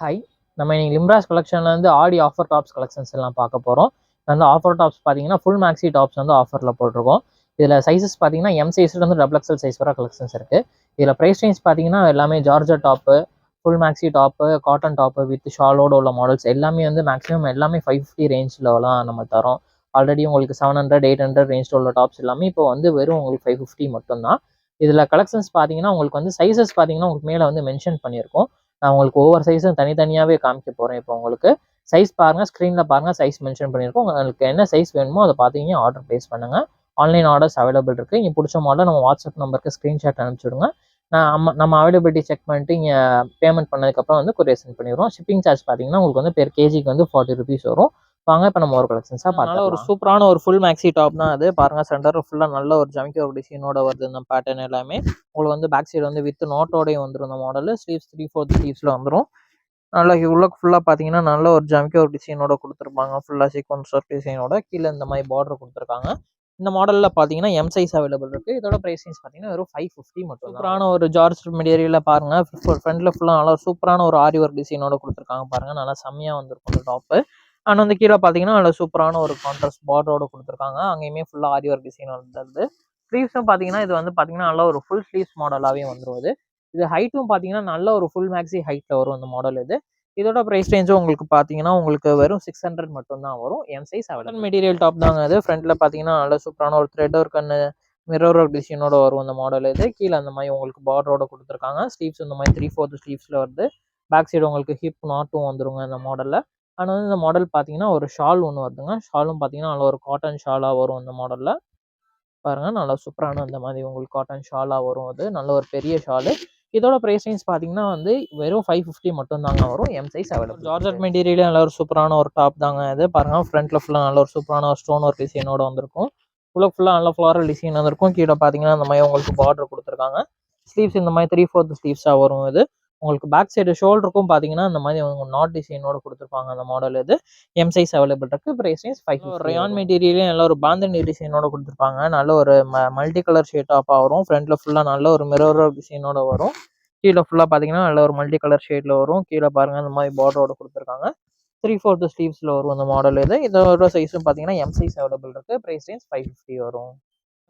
Hi. நம்ம இன்னைக்கு லிம்ராஸ் கலெக்ஷன்ல இருந்து ஆடி ஆஃபர் டாப்ஸ் கலெக்ஷன்ஸ் எல்லாம் பார்க்க போறோம். வந்து ஆஃபர் டாப்ஸ் பார்த்தீங்கன்னா, ஃபுல் மேக்ஸி டாப்ஸ் வந்து ஆஃபர்ல போட்டிருக்கோம். இதுல சைஸஸ் பார்த்தீங்கன்னா, எம் சைஸ்ல இருந்து டபுள் எக்ஸ்எல் சைஸ் வரை கலெக்ஷன்ஸ் இருக்கு. இதுல பிரைஸ் ரேஞ்ச் பார்த்தீங்கன்னா, எல்லாமே georgette top, full maxi top, cotton top with ஷாலோட உள்ள மாடல்ஸ் எல்லாமே வந்து மேக்ஸிமம் எல்லாமே 550 ரேஞ்ச்லலாம் நம்ம தரோம். ஆல்ரெடி உங்களுக்கு 700, 800 ரேஞ்ச்ல உள்ள டாப்ஸ் எல்லாமே இப்போ வந்து வெறும் உங்களுக்கு 550 மட்டும் தான். இதுல கலெக்ஷன்ஸ் பார்த்தீங்கன்னா, உங்களுக்கு வந்து சைஸஸ் பார்த்தீங்கன்னா, உங்களுக்கு மேல வந்து மென்ஷன் பண்ணியிருக்கோம். நான் உங்களுக்கு ஒவ்வொரு சைஸும் தனித்தனியாவே காமிக்க போறேன். இப்போ உங்களுக்கு சைஸ் பாருங்க, ஸ்க்ரீன்ல பாருங்க, சைஸ் மென்ஷன் பண்ணியிருக்கோம். உங்களுக்கு என்ன சைஸ் வேணுமோ அதை பார்த்தீங்கன்னா ஆர்டர் பிளேஸ் பண்ணுங்க. ஆன்லைன் ஆர்டர்ஸ் அவைலபிள் இருக்கு. இங்க பிடிச்ச மாடல் நம்ம வாட்ஸ்அப் நம்பருக்கு ஸ்க்ரீன்ஷாட் அனுப்பிச்சு விடுங்க. நம்ம அவைலபிலிட்டி செக் பண்ணிட்டு இங்க பேமெண்ட் பண்ணதுக்கப்புறம் வந்து கொரியர் சென்ட் பண்ணிடுவோம். ஷிப்பிங் சார்ஜ் பார்த்தீங்கன்னா உங்களுக்கு வந்து பெர் கேஜிக்கு வந்து 40 ருபீஸ் வரும். வாங்க இப்போ நம்ம ஒரு கலெக்ஷன்ஸாக பார்த்தோம். ஒரு சூப்பரான ஒரு ஃபுல் மேக்ஸி டாப் தான் அது. பாருங்க சென்டர் ஃபுல்லாக நல்ல ஒரு ஜமிக்கி ஒரு டிசைனோட வருது இந்த பேட்டர்ன் எல்லாமே. உங்களுக்கு வந்து பேக் சைடு வந்து வித் நோட்டோடய வந்துடும் இந்த மாடல். ஸ்லீவ்ஸ் 3/4 ஸ்லீவ்ஸில் வந்துடும். நல்லா உள்ள ஃபுல்லாக பார்த்தீங்கன்னா நல்ல ஒரு ஜமிக்கி ஒரு டிசைனோட கொடுத்துருப்பாங்க. ஃபுல்லாக சீக்வன்ஸ் ஒர்க் டிசைனோட கீழே இந்த மாதிரி பார்டர் கொடுத்துருக்காங்க. இந்த மாடலில் பார்த்தீங்கன்னா எம் சைஸ் அவைலபிள் இருக்குது. இதோட ப்ரைஸ் ரேஞ்ச் பார்த்தீங்கன்னா வெறும் 550 மட்டும். சூப்பரான ஒரு ஜார்ஜ் மெட்டீரியலில் பாருங்கள். ஃப்ரண்ட்டில் ஃபுல்லாக நல்லா சூப்பரான ஒரு ஆரி ஒர்க் டிசைனோட கொடுத்துருக்காங்க பாருங்கள். நல்லா செம்மையாக வந்திருக்கும் இந்த டாப்பு. அண்ட் வந்து கீழே பார்த்தீங்கன்னா நல்ல சூப்பரான ஒரு கான்ட்ராஸ்ட் பார்டரோட கொடுத்துருக்காங்க. அங்கேயுமே ஃபுல்லாக ஆரி ஒர்க் டிசைன் வந்துருது. ஸ்லீவ்ஸும் பார்த்தீங்கன்னா இது வந்து பார்த்தீங்கன்னா நல்ல ஒரு ஃபுல் ஸ்லீவ்ஸ் மாடலாகவே வந்துருவது. இது ஹைட்டும் பார்த்தீங்கன்னா நல்ல ஒரு ஃபுல் மேக்ஸி ஹைட்டில் வரும் இந்த மாடல் இது. இதோட ப்ரைஸ் ரேஞ்சும் உங்களுக்கு பார்த்தீங்கன்னா உங்களுக்கு வெறும் 600 மட்டும் தான் வரும். M size available material top தாங்க அது. ஃப்ரண்ட்டில் பார்த்தீங்கன்னா நல்ல சூப்பரான ஒரு thread work and mirror work டிசைனோட வரும் இந்த மாடல் இது. கீழே அந்த மாதிரி உங்களுக்கு பார்டரோட கொடுத்துருக்காங்க. ஸ்லீவ்ஸ் இந்த மாதிரி 3/4 ஸ்லீவ்ஸில் வருது. பேக் சைடு உங்களுக்கு ஹிப் நாட்டும் வந்துருங்க இந்த மாடலில். ஆனால் வந்து இந்த மாடல் பார்த்தீங்கன்னா ஒரு ஷால் ஒன்று வருதுங்க. ஷாலும் பார்த்தீங்கன்னா நல்ல ஒரு காட்டன் ஷாலாக வரும் இந்த மாடலில். பாருங்க நல்லா சூப்பரான அந்த மாதிரி உங்களுக்கு காட்டன் ஷாலாக வரும். அது நல்ல ஒரு பெரிய ஷாலு. இதோட ப்ரைஸ் ரேஞ்ச் பார்த்தீங்கன்னா வந்து வெறும் 550 மட்டும் தாங்க வரும். M size available. Georgette material நல்ல ஒரு சூப்பரான ஒரு டாப் தாங்க இது. பாருங்க ஃப்ரண்ட்ல ஃபுல்லாக நல்ல ஒரு சூப்பரான ஒரு ஸ்டோன் ஒர்க் டிசைனோட வந்திருக்கும். ஃபுல்லாக நல்ல ஃப்ளாரல் டிசைன் வந்திருக்கும். கீழே பார்த்தீங்கன்னா இந்த மாதிரி உங்களுக்கு பார்டர் கொடுத்துருக்காங்க. ஸ்லீவ்ஸ் இந்த மாதிரி 3/4 ஸ்லீவ்ஸாக வரும் இது. உங்களுக்கு பேக் சைடு ஷோல்டருக்கும் பார்த்தீங்கன்னா இந்த மாதிரி உங்களுக்கு நாட் டிசைனோட கொடுத்துருப்பாங்க அந்த மாடல் இது. எம் சைஸ் அவைலபிள் இருக்கு. Price range 550. ரயான் மெட்டீரியலே நல்ல ஒரு பாந்தனி டிசைனோட கொடுத்துருப்பாங்க. நல்ல ஒரு மல்டி கலர் ஷேட் டாப்பாக வரும். ஃப்ரண்ட்ல ஃபுல்லாக நல்ல ஒரு மிரர் டிசைனோட வரும். கீழே ஃபுல்லாக பார்த்தீங்கன்னா நல்ல ஒரு மல்டி கலர் ஷேட்ல வரும். கீழே பாருங்க இந்த மாதிரி பார்டரோட கொடுத்துருக்காங்க. 3/4 ஸ்லீவ்ஸில் வரும் இந்த மாடல் இது. இதோட சைஸும் பார்த்தீங்கன்னா எம் சைஸ் அவைலபிள் இருக்கு. ப்ரைஸ் ரேஞ்ச் 550 வரும்.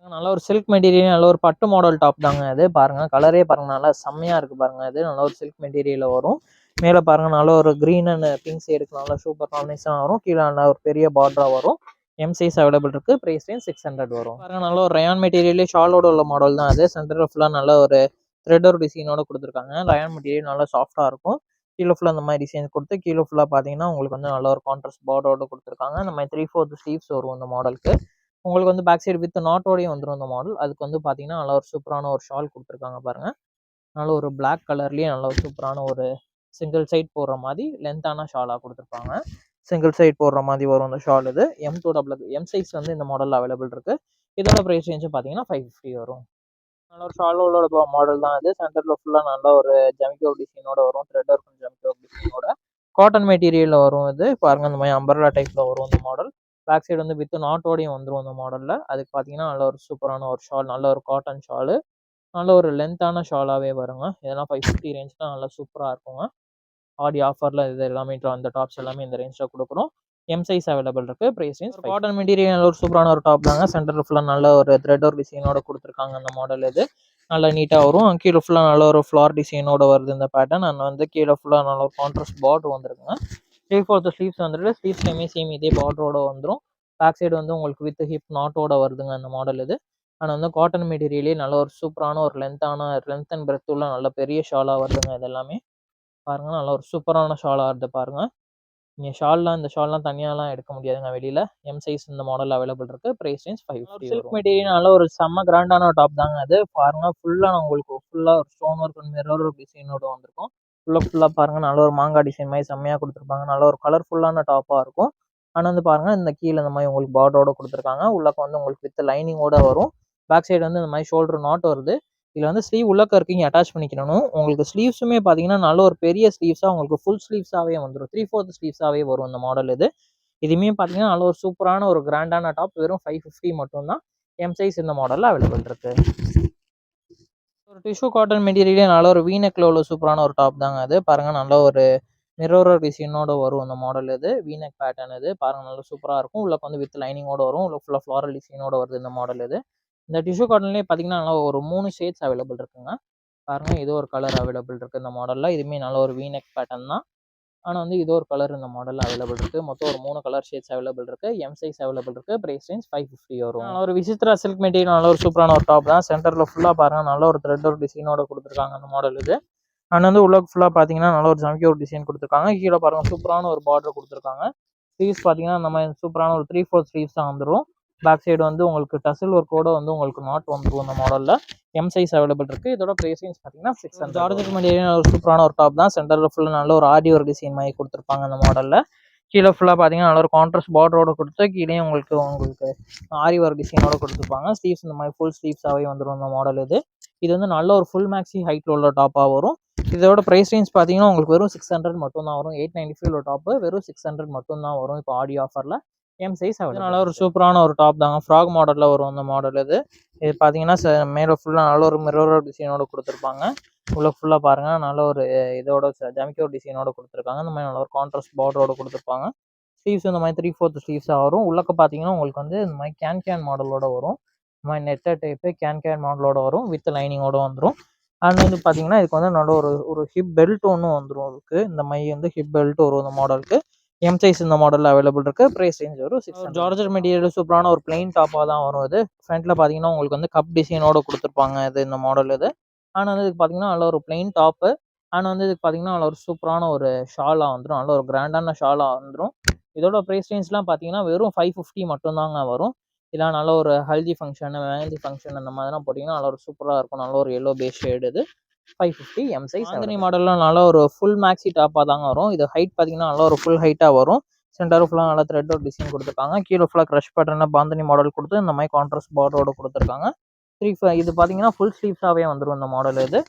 நல்ல ஒரு சில்க் மெட்டீரியல் நல்ல ஒரு பட்டு மாடல் டாப் தாங்க இது. பாருங்க கலரே பாருங்க நல்லா செம்மையா இருக்கு பாருங்க. இது நல்ல ஒரு சில்க் மெட்டீரியல்ல வரும். மேலே பாருங்க நல்ல ஒரு கிரீன் அண்ட் பிங்க் ஷேடுக்கு நல்ல சூப்பர் காம்பினேஷன் வரும். கீழே நல்ல ஒரு பெரிய பார்டரா வரும். எம் சைஸ் அவைலபிள் இருக்கு. பிரைஸ் ரேஞ்ச் 600 வரும். பாருங்க நல்ல ஒரு ரயான் மெட்டீரியலே ஷாலோட உள்ள மாடல் தான் அது. சென்டர்ல ஃபுல்லா நல்ல ஒரு த்ரெட் ஒரு டிசைனோட கொடுத்துருக்காங்க. ரயான் மெட்டீரியல் நல்லா சாஃப்டா இருக்கும். கீழே ஃபுல்லா இந்த மாதிரி டிசைன் கொடுத்து கீழே ஃபுல்லா பாத்தீங்கன்னா உங்களுக்கு வந்து நல்ல ஒரு கான்ட்ராஸ்ட் பார்டரோட கொடுத்துருக்காங்க. இந்த மாதிரி 3/4 ஸ்லீவ்ஸ் வரும் இந்த மாடலுக்கு. உங்களுக்கு வந்து பேக் சைடு வித் நாட்டோடையும் வந்துடும் இந்த மாடல். அதுக்கு வந்து பார்த்தீங்கன்னா நல்ல ஒரு சூப்பரான ஒரு ஷால் கொடுத்துருக்காங்க பாருங்க. நல்ல ஒரு பிளாக் கலர்லேயே நல்ல ஒரு சூப்பரான ஒரு சிங்கிள் சைட் போடுற மாதிரி லென்த்தான ஷாலாக கொடுத்துருப்பாங்க. சிங்கிள் சைட் போடுற மாதிரி வரும் இந்த ஷால் இது. எம் சைஸ் வந்து இந்த மாடலில் அவைலபிள் இருக்கு. இதோட ப்ரைஸ் ரேஞ்சும் பார்த்தீங்கன்னா 550 வரும். நல்ல ஒரு ஷாலோட மாடல் தான் இது. சென்டரில் ஃபுல்லாக நல்ல ஒரு ஜமிக்கோ டிசைனோட வரும். த்ரெட் ஒர்க் ஜமிக்கோ டிசைனோட காட்டன் மெட்டீரியலில் வரும் இது. பாருங்க இந்த மாதிரி அம்பர்லா டைப்பில் வரும் இந்த மாடல். பேக் சைடு வந்து வித் நாட்டோடையும் வந்துடும் இந்த மாடலில். அதுக்கு பார்த்தீங்கன்னா நல்ல ஒரு சூப்பரான ஒரு ஷால், நல்ல ஒரு காட்டன் ஷாலு, நல்ல ஒரு லென்த்தான ஷாலாகவே வருங்க. இதெல்லாம் 550 ரேஞ்ச்லாம் நல்லா சூப்பராக இருக்குங்க. ஆடி ஆஃபரில் இது எல்லாமே அந்த டாப்ஸ் எல்லாமே இந்த ரேஞ்சில் கொடுக்குறோம். எம் சைஸ் அவைலபிள் இருக்குது. ப்ரைஸ் ரேஞ்ச் காட்டன் மெட்டீரியல் நல்ல ஒரு சூப்பரான ஒரு டாப் தாங்க. சென்டர் ஃபுல்லாக நல்ல ஒரு த்ரெட் ஒரு டிசைனோட கொடுத்துருக்காங்க அந்த மாடல் இது. நல்லா நீட்டாக வரும். கீழே ஃபுல்லாக நல்ல ஒரு ஃப்ளார் டிசைனோட வருது இந்த பேட்டர்ன். அண்ட் வந்து கீழே ஃபுல்லாக நல்ல ஒரு கான்ட்ராஸ்ட் பார்டர் வந்துருக்குங்க. 3/4 ஸ்லீவ்ஸ் வந்துட்டு ஸ்லீவ்ஸ்லையுமே சேம் இதே பார்டரோட வந்துடும். பேக் சைடு வந்து உங்களுக்கு வித் ஹிப் நாட்டோட வருதுங்க அந்த மாடல் இது. ஆனால் வந்து காட்டன் மெட்டீரியலே நல்ல ஒரு சூப்பரான ஒரு லென்த் அண்ட் பிரெத் உள்ள நல்ல பெரிய ஷாலாக வருதுங்க. இது எல்லாமே பாருங்க நல்ல ஒரு சூப்பரான ஷாலாக வருது பாருங்க. நீங்கள் இந்த ஷால்லாம் தனியாலாம் எடுக்க முடியாதுங்க வெளியில். எம் சைஸ் இந்த மாடல் அவைலபிள் இருக்கு. Price range 550. சில்க் மெட்டீரியல் நல்ல ஒரு செம்ம கிராண்டான டாப் தாங்க அது. பாருங்க ஃபுல்லாக உங்களுக்கு ஃபுல்லாக ஒரு stone work and mirror work டிசைனோட வந்திருக்கும். ஃபுல்லாக பாருங்க நல்ல ஒரு மாங்காய் டிசைன் மாதிரி செம்மையாக கொடுத்துருப்பாங்க. நல்ல ஒரு கலர்ஃபுல்லான டாப்பாக இருக்கும். ஆனால் வந்து பாருங்க இந்த கீழே இந்த மாதிரி உங்களுக்கு பார்டரோட கொடுத்துருக்காங்க. உள்ளக்க வந்து உங்களுக்கு வித் லைனிங்கோட வரும். பேக் சைடு வந்து இந்த மாதிரி ஷோல்டர் நாட் வருது. இதில் வந்து ஸ்லீவ் உள்ளக்க இருக்கீங்க அட்டாச் பண்ணிக்கணும். உங்களுக்கு ஸ்லீவ்ஸுமே பார்த்தீங்கன்னா நல்ல ஒரு பெரிய ஸ்லீவ்ஸாக உங்களுக்கு ஃபுல் ஸ்லீவ்ஸாகவே வந்துடும். 3/4 ஸ்லீவ்ஸாகவே வரும் இந்த மாடல் இது. இதுவுமே பார்த்தீங்கன்னா நல்ல ஒரு சூப்பரான ஒரு கிராண்டான டாப். வெறும் 550 மட்டும் தான். எம் சைஸ் இந்த மாடலில் அவைலபிள் இருக்கு. ஒரு டிஷ்யூ காட்டன் மெட்டீரியலே நல்ல ஒரு வீனெக்ல உள்ள சூப்பரான ஒரு டாப் தாங்க அது. பாருங்க நல்ல ஒரு மிரர் டிசைனோட வரும் அந்த மாடல் இது. வீநெக் பேட்டர்ன் இது. பாருங்க நல்லா சூப்பரா இருக்கும். உள்ளக்கு வந்து வித் லைனிங்கோட வரும். உள்ள ஃபுல்லா ஃப்ளாரல் டிசைனோட வருது இந்த மாடல் இது. இந்த டிஷ்யூ காட்டன்லேயே பார்த்தீங்கன்னா, நல்லா ஒரு 3 ஷேட்ஸ் அவைலபிள் இருக்குங்க. பாருங்க இது ஒரு கலர் அவைலபிள் இருக்கு இந்த மாடல்ல. இதுவுமே நல்ல ஒரு வீநெக் பேட்டர்ன் தான். ஆனா வந்து இது ஒரு கலர் இந்த மாடல்ல அவைலபிள் இருக்கு. மொத்தம் ஒரு 3 கலர் ஷேட்ஸ் அவைலபிள் இருக்கு. எம் சைஸ் அவைலபிள் இருக்கு. பிரைஸ் ரேஞ்ச் 550 வரும். ஒரு விசித்ரா சில்க் மெட்டீரியல் நல்ல ஒரு சூப்பரான ஒரு டாப் தான். சென்டர்ல ஃபுல்லா பாருங்க நல்ல ஒரு த்ரெட் ஒரு டிசைனோட கொடுத்துருக்காங்க அந்த மாடல் இது. அண்ட் வந்து உள்ள ஃபுல்லா பார்த்தீங்கன்னா நல்ல ஒரு ஜம்கி ஒரு டிசைன் கொடுத்துருக்காங்க. கீழே பாருங்க சூப்பரான ஒரு பார்டர் கொடுத்துருக்காங்க. ஸ்லீவ்ஸ் பார்த்தீங்கன்னா நம்ம சூப்பரான ஒரு 3/4 ஸ்லீவ்ஸ் தான் வந்துடும். பேக் சைடு வந்து உங்களுக்கு டசில் ஒர்க்கோட வந்து உங்களுக்கு நாட் வந்துடும் இந்த மாடல்ல. எம் சைஸ் அவைலபிள் இருக்கு. இதோட பிரைஸ் ரேஞ்ச் பார்த்தீங்கன்னா 600. ஜார்ஜெட் மெட்டீரியல் ஒரு சூப்பரான ஒரு டாப் தான். சென்டர்ல ஃபுல்லா நல்ல ஒரு ஆடி ஒரு டிசைன் மாதிரி கொடுத்துருப்பாங்க அந்த மாடல்ல. கீழே ஃபுல்லாக பார்த்தீங்கன்னா நல்ல ஒரு கான்ட்ராஸ்ட் பார்டரோட கொடுத்து கீழே உங்களுக்கு ஆரி ஒரு டிசைனோட கொடுத்துருப்பாங்க. ஸ்லீவ்ஸ் இந்த மாதிரி ஃபுல் ஸ்லீவ்ஸாகவே வந்துடும் இந்த மாடல் இது. இது வந்து நல்ல ஒரு ஃபுல் மேக்ஸி ஹைட்ல உள்ள டாப்பாக வரும். இதோட பிரைஸ் ரேஞ்ச் பார்த்தீங்கன்னா உங்களுக்கு வெறும் 600 மட்டும் தான் வரும். 895 உள்ள டாப்பு வெறும் 600 மட்டும் தான் வரும். இப்போ ஆடி ஆஃபரில் எம் சைஸ் அதனால ஒரு சூப்பரான ஒரு டாப் தாங்க. ஃப்ராக் மாடலில் வரும் அந்த மாடல் இது. இது பார்த்தீங்கன்னா மேலே ஃபுல்லாக நல்ல ஒரு மிரர் டிசைனோட கொடுத்துருப்பாங்க. உள்ள ஃபுல்லாக பாருங்கள் நல்ல ஒரு இதோட ஜமிக்கோ டிசைனோட கொடுத்துருக்காங்க. இந்த மாதிரி நல்ல ஒரு கான்ட்ராஸ்ட் பார்டரோட கொடுத்துருப்பாங்க. ஸ்லீவ்ஸ் இந்த மாதிரி 3/4 ஸ்லீவ்ஸாக வரும். உள்ளக்க பார்த்தீங்கன்னா உங்களுக்கு வந்து இந்த மாதிரி கேன் மாடலோட வரும். இந்த மாதிரி நெட்டர் டைப்பு கேன் மாடலோட வரும். வித் லைனிங்கோட வந்துடும். அண்ட் வந்து பார்த்தீங்கன்னா இதுக்கு வந்து நல்ல ஒரு ஹிப் பெல்ட் ஒன்று வந்துடும். அதுக்கு இந்த மாதிரி வந்து ஹிப் பெல்ட் வரும் இந்த மாடலுக்கு. எம் சைஸ் இந்த மாடலில் அவைலபிள் இருக்குது. ப்ரைஸ் ரேஞ்ச் வரும் 600. ஜார்ஜர் மெட்டீரியல் சூப்பரான ஒரு பிளைன் டாப்பாக தான் வரும் இது. ஃப்ரண்ட்டில் பார்த்தீங்கன்னா உங்களுக்கு வந்து கப் டிசைனோட கொடுத்துருப்பாங்க இது இந்த மாடல் இது. ஆனால் வந்து இதுக்கு பார்த்தீங்கன்னா நல்ல ஒரு பிளைன் டாப்பு. ஆனால் வந்து இதுக்கு பார்த்தீங்கன்னா நல்ல ஒரு சூப்பரான ஒரு ஷாலாக வந்துடும். நல்ல ஒரு கிராண்டான ஷாலாக வந்துடும். இதோட ப்ரைஸ் ரேஞ்ச்லாம் பார்த்தீங்கன்னா வெறும் 550 மட்டும்தாங்க வரும். இதெல்லாம் நல்ல ஒரு ஹல்தி ஃபங்க்ஷன் மெஹந்தி ஃபங்க்ஷன் அந்த மாதிரிலாம் போட்டிங்கன்னா நல்ல ஒரு சூப்பராக இருக்கும். நல்ல ஒரு எல்லோ பேஸ் ஷேடு இது. 550 எம் சைஸ். பாந்தினி மாடல்லாம் நல்ல ஒரு ஃபுல் மேக்ஸி டாப்பாக தாங்க வரும். இது ஹைட் பார்த்தீங்கன்னா நல்ல ஒரு ஃபுல் ஹைட்டாக வரும். சென்டர் ஃபுல்லாக நல்லா த்ரெட் ஒரு டிசைன் கொடுத்துருக்காங்க. கீழே ஃபுல்லாக க்ரஷ் பேட்டர்னா பாந்தினி மாடல் கொடுத்து இந்த மாதிரி கான்ட்ராஸ்ட் பார்டரோட கொடுத்துருக்காங்க. இது பார்த்தீங்கன்னா ஃபுல் ஸ்லீவ்ஸாகவே வந்துடும் இந்த மாடல் இது.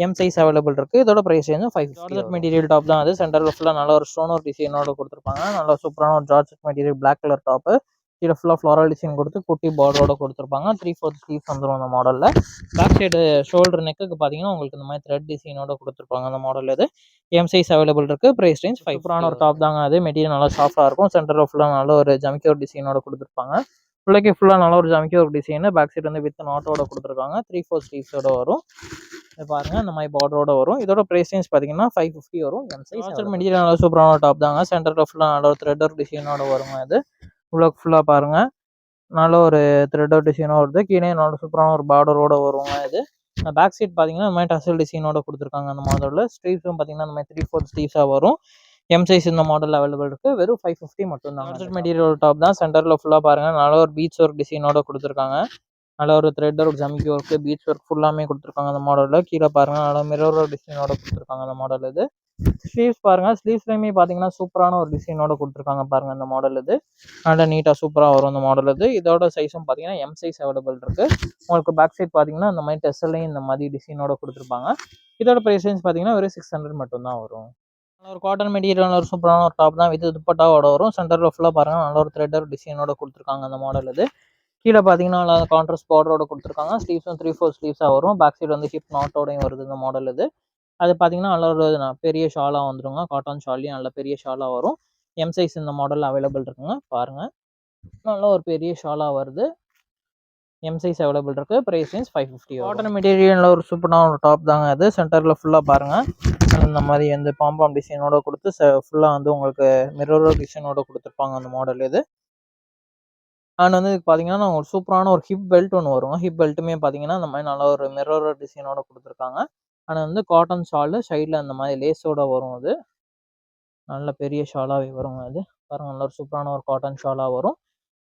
எம் சைஸ் அவைலபிள் இருக்குது. இதோட ப்ரைஸ் வந்து 550. ஜார்ஜெட் மெட்டீரியல் டாப் தான் அது. சென்டரில் ஃபுல்லாக நல்ல ஒரு ஸ்டோன் ஒரு டிசைனோட கொடுத்துருப்பாங்க. நல்ல சூப்பரான ஒரு georgette material black colour top. கீழே ஃபுல்லாக ஃப்ளாரல் டிசைன் கொடுத்து குட்டி பார்டரோட கொடுத்துருப்பாங்க. 3/4 ஸ்லீவ்ஸ் வந்துடும் அந்த மாடலில். பேக் சைடு ஷோல்டர் நெக்குக்கு பார்த்தீங்கன்னா உங்களுக்கு இந்த மாதிரி த்ரெட் டிசைனோட கொடுத்துருப்பாங்க அந்த மாடல் இது. எம் சைஸ் அவைலபிள் இருக்குது. Price range 5. சூப்பரான ஒரு டாப் தாங்க அது. மெட்டீரியல் நல்லா சாஃப்டாக இருக்கும். சென்டரில் ஃபுல்லாக நல்ல ஒரு ஜமிக்கோர் டிசைனோட கொடுத்துருப்பாங்க. ஃபுல்லாக்கே ஃபுல்லாக நல்ல ஒரு ஜமிக்கோர் டிசைனு. பேக் சைடு வந்து வித் நாட்டோட கொடுத்துருக்காங்க. 3/4 ஸ்லீவ்ஸோட வரும். இது பாருங்க இந்த மாதிரி பார்டரோட வரும். இதோட பிரைஸ் ரேஞ்ச் பார்த்தீங்கன்னா 550 வரும். M size. ஜார்ஜெட் மெட்டீரியல் நல்லா சூப்பரான டாப் தாங்க. சென்டரில் ஃபுல்லாக நல்ல ஒரு த்ரெட் டிசைனோட வருங்க இது. உள்ள ஃபுல்லாக பாருங்க நல்ல ஒரு த்ரெட் டிசைனோட வருது. கீழே நல்ல சூப்பரான ஒரு பார்டரோட வருங்க இது. பேக் சைட் பார்த்தீங்கன்னா இந்த மாதிரி டசல் டிசைனோட கொடுத்துருக்காங்க அந்த மாடலில். ஸ்லீவ்ஸும் பார்த்தீங்கன்னா இந்த மாதிரி 3/4 ஸ்லீவ்ஸாக வரும். எம் சைஸ் இந்த மாடல் அவைலபிள் இருக்குது. வெறும் 550 மட்டும் தான். ஜார்ஜெட் மெட்டீரியல் டாப் தான். சென்டரில் ஃபுல்லாக பாருங்கள் நல்ல ஒரு பீச் ஒர்க் டிசைனோட கொடுத்துருக்காங்க. நல்ல ஒரு த்ரெட் ஒரு ஜமிக்கி ஒர்க்கு பீச் ஒர்க் ஃபுல்லாமே கொடுத்துருக்காங்க அந்த மாடலில். கீழே பாருங்கள் நல்ல மிரர் டிசைனோட கொடுத்துருக்காங்க அந்த மாடல் இது. ஸ்லீவ்ஸ் பாருங்கள். ஸ்லீவ்ஸ்லேயுமே பார்த்தீங்கன்னா சூப்பரான ஒரு டிசைனோட கொடுத்துருக்காங்க பாருங்கள் இந்த மாடல் இது. நல்லா நீட்டாக சூப்பராக வரும் இந்த மாடல் இது. இதோட சைஸும் பார்த்தீங்கன்னா எம் சைஸ் அவைலபிள் இருக்குது. உங்களுக்கு பேக் சைட் பார்த்தீங்கன்னா இந்த மாதிரி டெஸ்ட்லையும் இந்த மாதிரி டிசைனோட கொடுத்துருப்பாங்க. இதோட ப்ரைஸ் ரேஞ்ச் பார்த்தீங்கன்னா வெறும் 600 மட்டும் தான் வரும். ஒரு காட்டன் மெட்டீரியல் ஒரு சூப்பரான ஒரு டாப் தான். வித் துப்பட்டாவோட வரும். சென்டரில் ஃபுல்லாக பாருங்கள் நல்ல ஒரு த்ரெட் டிசைனோட கொடுத்துருக்காங்க அந்த மாடல் இது. கீழே பார்த்தீங்கன்னா நல்லா கான்ட்ராஸ்ட் பார்டரோட கொடுத்துருக்காங்க. ஸ்லீவ்ஸும் 3/4 ஸ்லீவ்ஸாக வரும். பேக் சைடு வந்து ஹிப் நாட்டோடையும் வருது இந்த மாடல் இது. அது பார்த்தீங்கன்னா நல்ல ஒரு பெரிய ஷாலாக வந்துருங்க. காட்டன் ஷால்லையும் நல்ல பெரிய ஷாலாக வரும். எம் சைஸ் இந்த மாடலில் அவைலபிள் இருக்குங்க. பாருங்கள் நல்ல ஒரு பெரிய ஷாலாக வருது. எம் சைஸ் அவைலபிள் இருக்குது. Price range 550. காட்டன் மெட்டீரியலில் ஒரு சூப்பரான ஒரு டாப் தாங்க அது. சென்டரில் ஃபுல்லாக பாருங்கள் இந்த மாதிரி வந்து பாம்பாம் டிசைனோட கொடுத்து ஃபுல்லாக வந்து உங்களுக்கு மிரர் டிசைனோட கொடுத்துருப்பாங்க அந்த மாடல் இது. அண்ட் வந்து இதுக்கு பார்த்தீங்கன்னா ஒரு சூப்பரான ஒரு ஹிப் பெல்ட் ஒன்று வரும். ஹிப் பெல்ட்டுமே பார்த்தீங்கன்னா இந்த மாதிரி நல்ல ஒரு மிரர் டிசைனோட கொடுத்துருக்காங்க. ஆனால் வந்து காட்டன் ஷாலு சைடில் அந்த மாதிரி லேஸோட வரும். அது நல்ல பெரிய ஷாலாகவே வருங்க அது. பாருங்கள் நல்ல ஒரு சூப்பரான ஒரு காட்டன் ஷாலாக வரும்.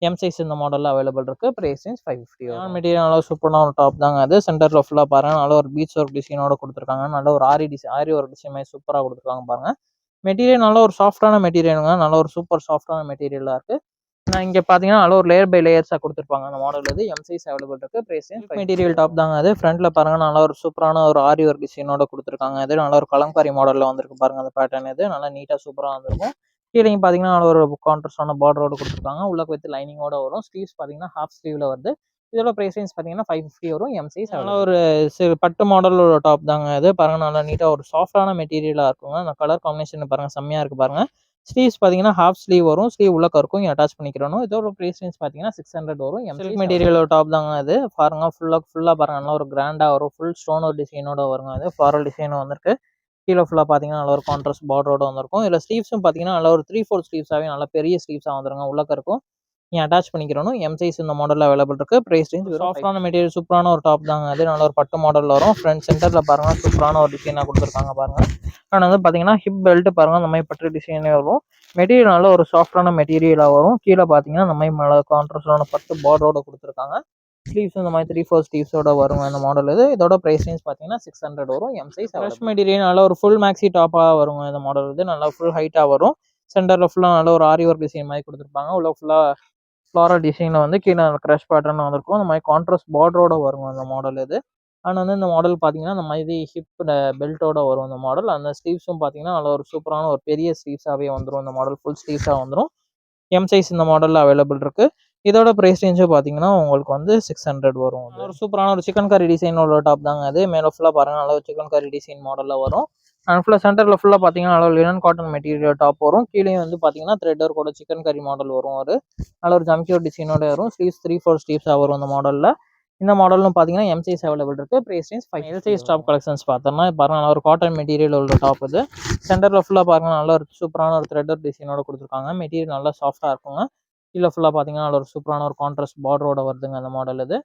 எம் சைஸ் இந்த மாடலில் அவைலபிள் இருக்குது. Price range 550. மெட்டீரியல் நல்லா சூப்பரான ஒரு டாப் தாங்க அது. சென்டரில் ஃபுல்லாக பாருங்கள் நல்ல ஒரு பீச் ஒர்க் டிசைனோட கொடுத்துருக்காங்க. நல்ல ஒரு ஆரி ஒரு டிசைன் மாதிரி சூப்பராக கொடுத்துருக்காங்க பாருங்கள். மெட்டீரியல் நல்ல ஒரு சாஃப்டான மெட்டீரியலுங்க. நல்ல ஒரு சூப்பர் சாஃப்டான மெட்டீரியலாக இருக்குது. நான் இங்கே பார்த்தீங்கன்னா நல்ல ஒரு லேயர் பை லேயர்ஸாக கொடுத்துருப்பாங்க அந்த மாடல் இது. எம் சைஸ் அவைலபிள் இருக்குது. ப்ரைஸ் மெட்டீரியல் டாப் தாங்க அது. ஃப்ரண்ட்டில் பாருங்கள் நல்லா ஒரு சூப்பரான ஒரு ஆரி ஒரு டிசைனோட கொடுத்துருக்காங்க. இது நல்ல ஒரு கலம்காரி மாடலில் வந்திருக்கு பாருங்கள் அந்த பேட்டர்ன் இது. நல்லா நீட்டாக சூப்பராக வந்திருக்கும். கீழே பார்த்தீங்கன்னா நல்ல ஒரு கான்ட்ராஸ்டான பார்டரோட கொடுத்துருக்காங்க. உள்ளக்கு வித் லைனிங்கோட வரும். ஸ்லீவ்ஸ் பார்த்தீங்கன்னா ஹாஃப் ஸ்லீவில் வருது. இதோட ப்ரைஸ் ரேஞ்ச் பார்த்தீங்கன்னா 550 வரும். M size. அதனால ஒரு பட்டு மாடல் ஒரு டாப் தாங்க இது. பாருங்க நல்லா நீட்டாக ஒரு சாஃப்டான மெட்டீரியலாக இருக்குங்க. அந்த கலர் காம்பினேஷன் பாருங்கள் செம்மையாக இருக்குது பாருங்கள். ஸ்லீவ்ஸ் பார்த்தீங்கன்னா ஹாஃப் ஸ்லீவ் வரும். ஸ்லீவ் உள்ளக்க இருக்கும். இங்கே அட்டாச் பண்ணிக்கிறணும். இதோட ப்ரைஸ் ரேஞ்ச் பார்த்தீங்கன்னா 600 வரும். சில்க் மெட்டீரியல் டாப் தாங்க அது. பாருங்க ஃபுல்லாக பாருங்க நல்லா ஒரு கிராண்டாக வரும். ஃபுல் ஸ்டோன் ஒரு டிசைனோட வருங்க அது. ஃப்ளாரல் டிசைன் வந்திருக்கு. கீழே ஃபுல்லாக பார்த்தீங்கன்னா நல்ல ஒரு கான்ட்ராஸ்ட் பார்டரோட வந்திருக்கும். இதில் ஸ்லீவ்ஸும் பார்த்தீங்கன்னா நல்லா ஒரு 3/4 ஸ்லீவ்ஸாகவே நல்லா பெரிய ஸ்லீவ்ஸாக வந்துருங்க. உள்ளக்க இருக்கும். நீங்கள் அட்டாச் பண்ணிக்கிறணும். எம் சைஸ் இந்த மாடலில் அவைலபிள் இருக்குது. ப்ரைஸ் ரேஞ்ச் சாஃப்டான மெட்டீரியல் சூப்பரான ஒரு டாப் தாங்க அது. நல்ல ஒரு பட்டு மாடலில் வரும். ஃப்ரண்ட் சென்டரில் பாருங்கள் சூப்பரான ஒரு டிசைனாக கொடுத்துருக்காங்க பாருங்கள். ஆனால் வந்து பார்த்தீங்கன்னா ஹிப் பெல்ட் பாருங்கள் இந்த மாதிரி பட்டு டிசைனே வரும். மெட்டீரியல் நல்ல ஒரு சாஃப்டான மெட்டீரியலாக வரும். கீழே பார்த்தீங்கன்னா இந்த மாதிரி நல்ல கான்ட்ராஸ்டான பட்டு பார்டரோட கொடுத்துருக்காங்க. ஸ்லீவ்ஸ் இந்த மாதிரி 3/4 ஸ்லீவ்ஸோட வருங்க இந்த மாடல் இது. இதோட ப்ரைஸ் ரேஞ்ச் பார்த்தீங்கன்னா 600 வரும். M size. ஃப்ரெஷ் மெட்டீரியல் நல்ல ஒரு ஃபுல் மேக்ஸி டாப்பாக வருங்க இந்த மாடல் இது. நல்லா ஃபுல் ஹைட்டாக வரும். சென்டரில் ஃபுல்லாக நல்ல ஒரு ஆரி ஒர்க் டிசைன் மாதிரி கொடுத்துருப்பாங்க. உள்ள ஃபுல்லாக ஃப்ளாரல் டிசைனில் வந்து கீழே க்ரஷ் பேட்டர்ன் வந்திருக்கும். இந்த மாதிரி கான்ட்ராஸ்ட் பார்டரோட வருங்க அந்த மாடல் இது. அண்ட் வந்து இந்த மாடல் பார்த்தீங்கன்னா இந்த மாதிரி ஹிப் பெல்ட்டோட வரும் இந்த மாடல். அந்த ஸ்லீவ்ஸும் பார்த்தீங்கன்னா நல்ல ஒரு சூப்பரான ஒரு பெரிய ஸ்லீவ்ஸாகவே வந்துடும் இந்த மாடல். ஃபுல் ஸ்லீவ்ஸாக வந்துடும். எம் சைஸ் இந்த மாடலில் அவைலபிள் இருக்குது. இதோட ப்ரைஸ் ரேஞ்சும் பார்த்தீங்கன்னா உங்களுக்கு வந்து 600 வரும். ஒரு சூப்பரான ஒரு சிக்கன் கறி டிசைனோட டாப் தாங்க அது. மேலே ஃபுல்லாக பாருங்கள் நல்ல ஒரு சிக்கன் கறி டிசைன் மாடலில் வரும். அண்ட் ஃபுல்லாக சென்டரில் ஃபுல்லாக பார்த்தீங்கன்னா நல்ல லினன் காட்டன் மெட்டீரியல் டாப் வரும். கீழே வந்து பார்த்தீங்கன்னா த்ரெட்டர் கூட சிக்கன் கறி மாடல் வரும். ஒரு நல்ல ஒரு ஜம்கியோர் டிசைனோட வரும். ஸ்லீவ்ஸ் 3/4 ஸ்லீவ்ஸாக வரும் இந்த மாடலில். இந்த மாடலும் பார்த்தீங்கன்னா எம் சைஸ் அவைலபிள் இருக்குது. Price range 5. L size top collections பார்த்தோம்னா பாருங்கள் நல்ல ஒரு காட்டன் மெட்டீரியல் உள்ள டாப் இது. சென்டரில் ஃபுல்லாக பாருங்கள் நல்ல ஒரு சூப்பரான ஒரு த்ரெட்டர் டிசைனோட கொடுத்துருக்காங்க. மெட்டீரியல் நல்லா சாஃப்டாக இருக்குங்க. கீழே ஃபுல்லாக பார்த்தீங்கன்னா நல்ல ஒரு சூப்பரான ஒரு கான்ட்ராஸ்ட் பார்டரோட வருதுங்க அந்த மாடல் இது.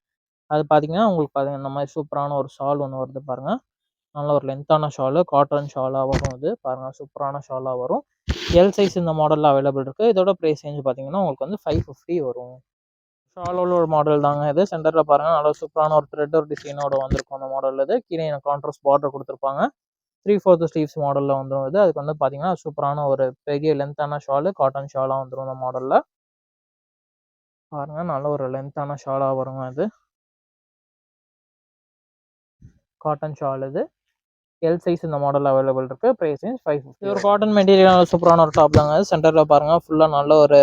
அது பார்த்தீங்கன்னா உங்களுக்கு பார்த்தீங்கன்னா இந்த மாதிரி சூப்பரான ஒரு ஷால் ஒன்று வருது பாருங்கள். நல்ல ஒரு லென்த்தான ஷாலு, காட்டன் ஷாலாக வரும் இது. பாருங்கள் சூப்பரான ஷாலாக வரும். எல் சைஸ் இந்த மாடலில் அவைலபிள் இருக்குது. இதோட ப்ரைஸ் ரேஞ்ச் பார்த்தீங்கன்னா உங்களுக்கு வந்து 550 வரும். ஷாலோட ஒரு மாடல் தாங்க இது. சென்டரில் பாருங்கள் நல்ல சூப்பரான ஒரு த்ரெட் ஒரு டிசைனோட வந்திருக்கும் அந்த மாடல் இது. கீழே கான்ட்ராஸ்ட் பார்டர் கொடுத்துருப்பாங்க. 3/4 ஸ்லீவ்ஸ் மாடலில் வந்துடும் இது. அதுக்கு வந்து பார்த்தீங்கன்னா சூப்பரான ஒரு பெரிய லென்த்தான ஷாலு, காட்டன் ஷாலாக வந்துடும் இந்த மாடலில். பாருங்க நல்ல ஒரு லென்த்தான ஷாலாக வருங்க இது. காட்டன் ஷால் இது. எல் சைஸ் இந்த மாடல் அவைலபிள் இருக்குது. Price range 550. ஒரு காட்டன் மெட்டீரியல் சூப்பரான ஒரு டாப் தாங்க. சென்டரில் பாருங்கள் ஃபுல்லாக நல்ல ஒரு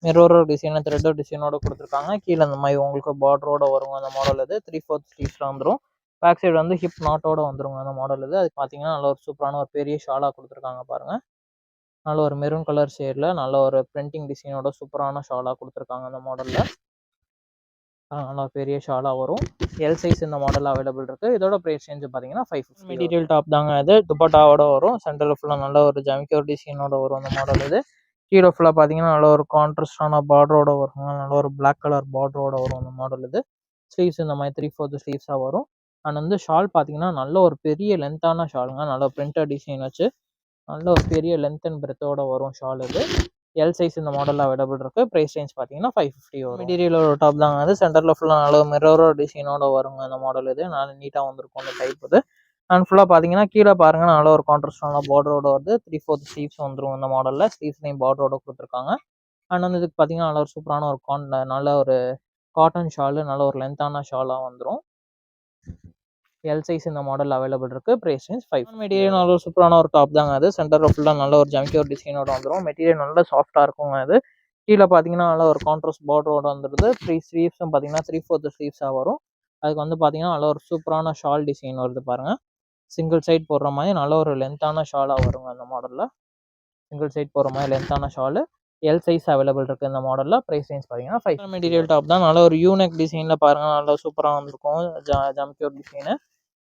மிரர் டிசைன் த்ரெட் டிசைனோட கொடுத்துருக்காங்க. கீழே இந்த மாதிரி உங்களுக்கு பார்டரோட வருங்க அந்த மாடல் இது. 3/4 ஸ்லீவ்ஸில் வந்துடும். பேக் சைடு வந்து ஹிப் நாட்டோட வந்துருங்க அந்த மாடல் இது. அது பார்த்தீங்கன்னா நல்ல ஒரு சூப்பரான ஒரு பெரிய ஷாலாக கொடுத்துருக்காங்க பாருங்கள். நல்ல ஒரு மெரூன் கலர் ஷேடில் நல்ல ஒரு பிரிண்டிங் டிசைனோட சூப்பரான ஷாலாக கொடுத்துருக்காங்க அந்த மாடலில். நல்லா பெரிய ஷாலாக வரும். எல் சைஸ் இந்த மாடல் அவைலபிள் இருக்குது. இதோட ப்ரைஸ் ரேஞ்சு பார்த்தீங்கன்னா 550. மெட்டீரியல் டாப் தாங்க இது. துப்பட்டாவோட வரும். சென்டரில் ஃபுல்லாக நல்ல ஒரு ஜமிக்கோர் டிசைனோட வரும் அந்த மாடல் இது. கீழே ஃபுல்லாக பார்த்தீங்கன்னா நல்ல ஒரு கான்ட்ராஸ்டான பார்டரோட வருங்க. நல்ல ஒரு பிளாக் கலர் பார்டரோட வரும் அந்த மாடல் இது. ஸ்லீவ்ஸ் இந்த மாதிரி 3/4 ஸ்லீவ்ஸாக வரும். அண்ட் வந்து ஷால் பார்த்தீங்கன்னா நல்ல ஒரு பெரிய லென்த்தான ஷாலுங்க. நல்ல பிரிண்டர் டிசைன் வச்சு நல்ல ஒரு பெரிய லென்த் அண்ட் பிரெத்தோட வரும் ஷால் இது. எல் சைஸ் இந்த மாடலில் அவைலபிள் இருக்குது. ப்ரைஸ் ரேஞ்ச் பார்த்தீங்கன்னா 550 வரும். மெட்டீரியலோட டாப் தாங்க அது. சென்டரில் ஃபுல்லாக நல்ல மிரரோ டிசைனோட வருங்க அந்த மாடல் இது. நல்ல நீட்டாக வந்திருக்கும் அந்த டைப் இது. அண்ட் ஃபுல்லாக பார்த்தீங்கன்னா கீழே பாருங்கள் நல்ல ஒரு கான்ட்ராஸ்டான பார்டரோட வருது. 3/4 ஸ்லீவ்ஸ் வந்துடும் இந்த மாடலில். ஸ்லீவ்ஸ்லையும் பார்டரோட கொடுத்துருக்காங்க. அண்ட் வந்து இதுக்கு பார்த்தீங்கன்னா நல்ல ஒரு சூப்பரான ஒரு நல்ல ஒரு காட்டன் ஷாலு, நல்ல ஒரு லென்த்தான ஷாலாக வந்துடும். எல் சைஸ் இந்த மாடல் அவைலபிள் இருக்குது. Price range 5. மெட்டீரியல் நல்ல ஒரு சூப்பரான ஒரு டாப் தாங்க அது. சென்டரில் ஃபுல்லாக நல்ல ஒரு ஜம்கியோர் டிசைனோட வந்துடும். மெட்டீரியல் நல்ல சாஃப்டாக இருக்குங்க அது. கீழே பார்த்தீங்கன்னா நல்ல ஒரு கான்ட்ராஸ்ட் பார்டரோட வந்துடுது. ஸ்லீவ்ஸும் பார்த்தீங்கன்னா 3/4 ஸ்லீவ்ஸாக வரும். அதுக்கு வந்து பார்த்தீங்கன்னா நல்ல ஒரு சூப்பரான ஷால் டிசைன் வருது பாருங்கள். சிங்கிள் சைட் போடுற மாதிரி நல்ல ஒரு லென்த்தான ஷாலாக வருங்க அந்த மாடலில். சிங்கிள் சைட் போகிற மாதிரி லென்த்தான ஷாலு. எல் சைஸ் அவைலபிள் இருக்குது இந்த மாடலில். ப்ரைஸ் ரேஞ்ச் பார்த்தீங்கன்னா 5. மெட்டீரியல் டாப் தான். நல்ல ஒரு யூனெக் டிசைனில் பாருங்கள் நல்லா சூப்பராக வந்திருக்கும். ஜம்கியோர் டிசைனு.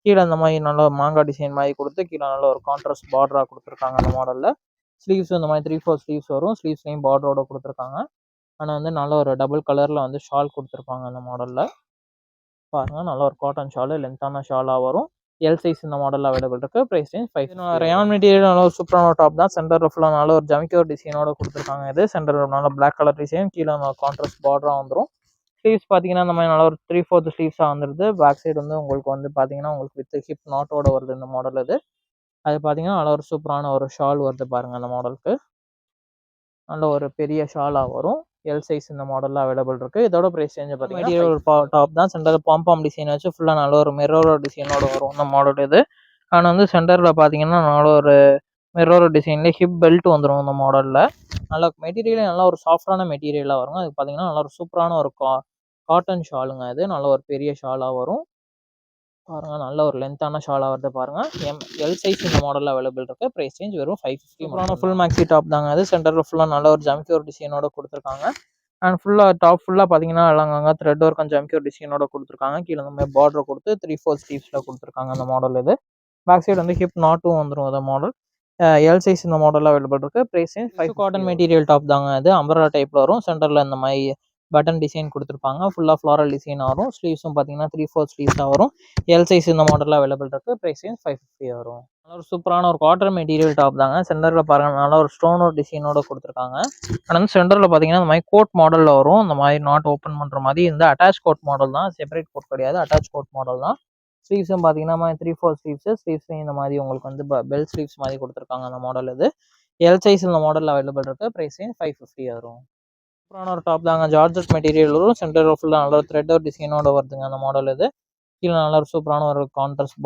கீழே அந்த மாதிரி நல்ல மாங்காய் டிசைன் மாதிரி கொடுத்து கீழே நல்ல ஒரு கான்ட்ராஸ்ட் பார்டராக கொடுத்துருக்காங்க அந்த மாடலில். ஸ்லீவ்ஸ் இந்த மாதிரி 3/4 ஸ்லீவ்ஸ் வரும். ஸ்லீவ்ஸ்லையும் பார்டரோட கொடுத்துருக்காங்க. ஆனால் வந்து நல்ல ஒரு டபுள் கலரில் வந்து ஷால் கொடுத்துருப்பாங்க அந்த மாடலில். பாருங்கள் நல்ல ஒரு காட்டன் ஷாலு, லென்த்தான ஷாலாக வரும். எல் சைஸ் இந்த மாடலில் அவைலபிள் இருக்குது. Price range 5. ரயான் மெட்டீரியல் நல்ல ஒரு சூப்பரான டாப் தான். சென்டரில் ஃபுல்லாக நல்ல ஒரு ஜமிக்கோர் டிசைனோட கொடுத்துருக்காங்க இது. சென்டரில் நல்ல பிளாக் கலர் டிசைன், கீழே கான்ட்ராஸ்ட் பார்டராக வந்துடும். ஸ்லீவ்ஸ் பார்த்தீங்கன்னா இந்த மாதிரி நல்ல ஒரு 3/4 ஸ்லீவ்ஸாக வந்துடுது. பேக் சைடு வந்து உங்களுக்கு வந்து பார்த்தீங்கன்னா உங்களுக்கு வித் ஹிப் நாட்டோட வருது இந்த மாடல் இது. அது பார்த்தீங்கன்னா நல்ல ஒரு சூப்பரான ஒரு ஷால் வருது பாருங்கள் அந்த மாடலுக்கு. நல்ல ஒரு பெரிய ஷாலாக வரும். எல் சைஸ் இந்த மாடலில் அவைலபிள் இருக்குது. இதோட ப்ரைஸ் ரேஞ்சு பார்த்தீங்கன்னா ஒரு டாப் தான். சென்டரில் பாம்பாம் டிசைன் வச்சு ஃபுல்லாக நல்ல ஒரு மிரரோ டிசைனோட வரும் இந்த மாடல் இது. ஆனால் வந்து சென்டரில் பார்த்தீங்கன்னா நல்ல ஒரு மிரரோ டிசைன்லேயே ஹிப் பெல்ட் வந்துடும் இந்த மாடலில். நல்ல மெட்டீரியலே நல்லா ஒரு சாஃப்டான மெட்டீரியலாக வருங்க. அது பார்த்தீங்கன்னா நல்ல ஒரு சூப்பரான ஒரு காட்டன் ஷாலுங்க அது. நல்ல ஒரு பெரிய ஷாலா வரும். பாருங்க நல்ல ஒரு லென்த்தான ஷாலா வருது பாருங்க. எல் சைஸ் இந்த மாடல்ல அவைலபிள் இருக்கு. பிரைஸ் ரேஞ்ச் வெறும் 550 மட்டும். ஃபுல் மேக்ஸி டாப் தாங்க அது. சென்டர்ல ஃபுல்லா நல்ல ஒரு ஜம்கியூர் டிசைனோட கொடுத்துருக்காங்க. அண்ட் டாப் ஃபுல்லா பார்த்தீங்கன்னா அங்கங்க த்ரெட் ஒர்க் அண்ட் ஜம்கியூர் டிசைனோட கொடுத்துருக்காங்க. கீழே இந்த மாதிரி பார்டர் கொடுத்து 3/4 ஸ்லீவ்ஸ்ல கொடுத்துருக்காங்க அந்த மாடல் இது. பேக் சைடு வந்து ஹிப் நாட்டும் வந்துடும் அந்த மாடல். எல் சைஸ் இந்த மாடல் அவைலபிள் இருக்கு. Price range 5 cotton material top தாங்க அது. அம்பரா டைப்ல வரும். சென்டர்ல இந்த மாதிரி பட்டன் டிசைன் கொடுத்துருப்பாங்க. ஃபுல்லா ஃப்ளாரல் டிசைன் வரும். ஸ்லீவ்ஸும் பார்த்தீங்கன்னா 3/4 ஸ்லீவ்ஸாக வரும். எல் சைஸ் இந்த மாடலில் அவைலபிள் இருக்கு. பிரைஸ் ரேஞ்ச் 550 வரும். நல்ல ஒரு சூப்பரான ஒரு காட்டன் மெட்டீரியல் டாப் தாங்க. சென்டரில் பாருங்க நல்ல ஒரு ஸ்டோன் ஒரு டிசைனோட கொடுத்துருக்காங்க. ஆனால் வந்து சென்டரில் பார்த்தீங்கன்னா இந்த மாதிரி கோட் மாடலில் வரும். இந்த மாதிரி நாட் ஓப்பன் பண்ணுற மாதிரி இந்த அட்டாச் கோட் மாடல் தான். செப்பரேட் கோட் கிடையாது. அட்டாச் கோட் மாடல் தான். ஸ்லீவ்ஸும் பார்த்தீங்கன்னா 3/4 ஸ்லீவ்ஸையும் இந்த மாதிரி உங்களுக்கு வந்து பெல் ஸ்லீவ்ஸ் மாதிரி கொடுத்துருக்காங்க அந்த மாடல் இது. எல் சைஸ் இந்த மாடலில் அவைலபிள் இருக்கு. பிரைஸ் ரேஞ்ச் 550 வரும். சூப்பரான ஒரு டாப் தாங்க. ஜார்ஜெட் மெட்டீரியல் வரும். சென்டர் ஃபுல்லாக நல்ல ஒரு த்ரெட் ஒரு டிசைனோட வருதுங்க அந்த மாடல் இது. கீழே நல்ல ஒரு சூப்பரான ஒரு கான்ட்ராஸ்ட்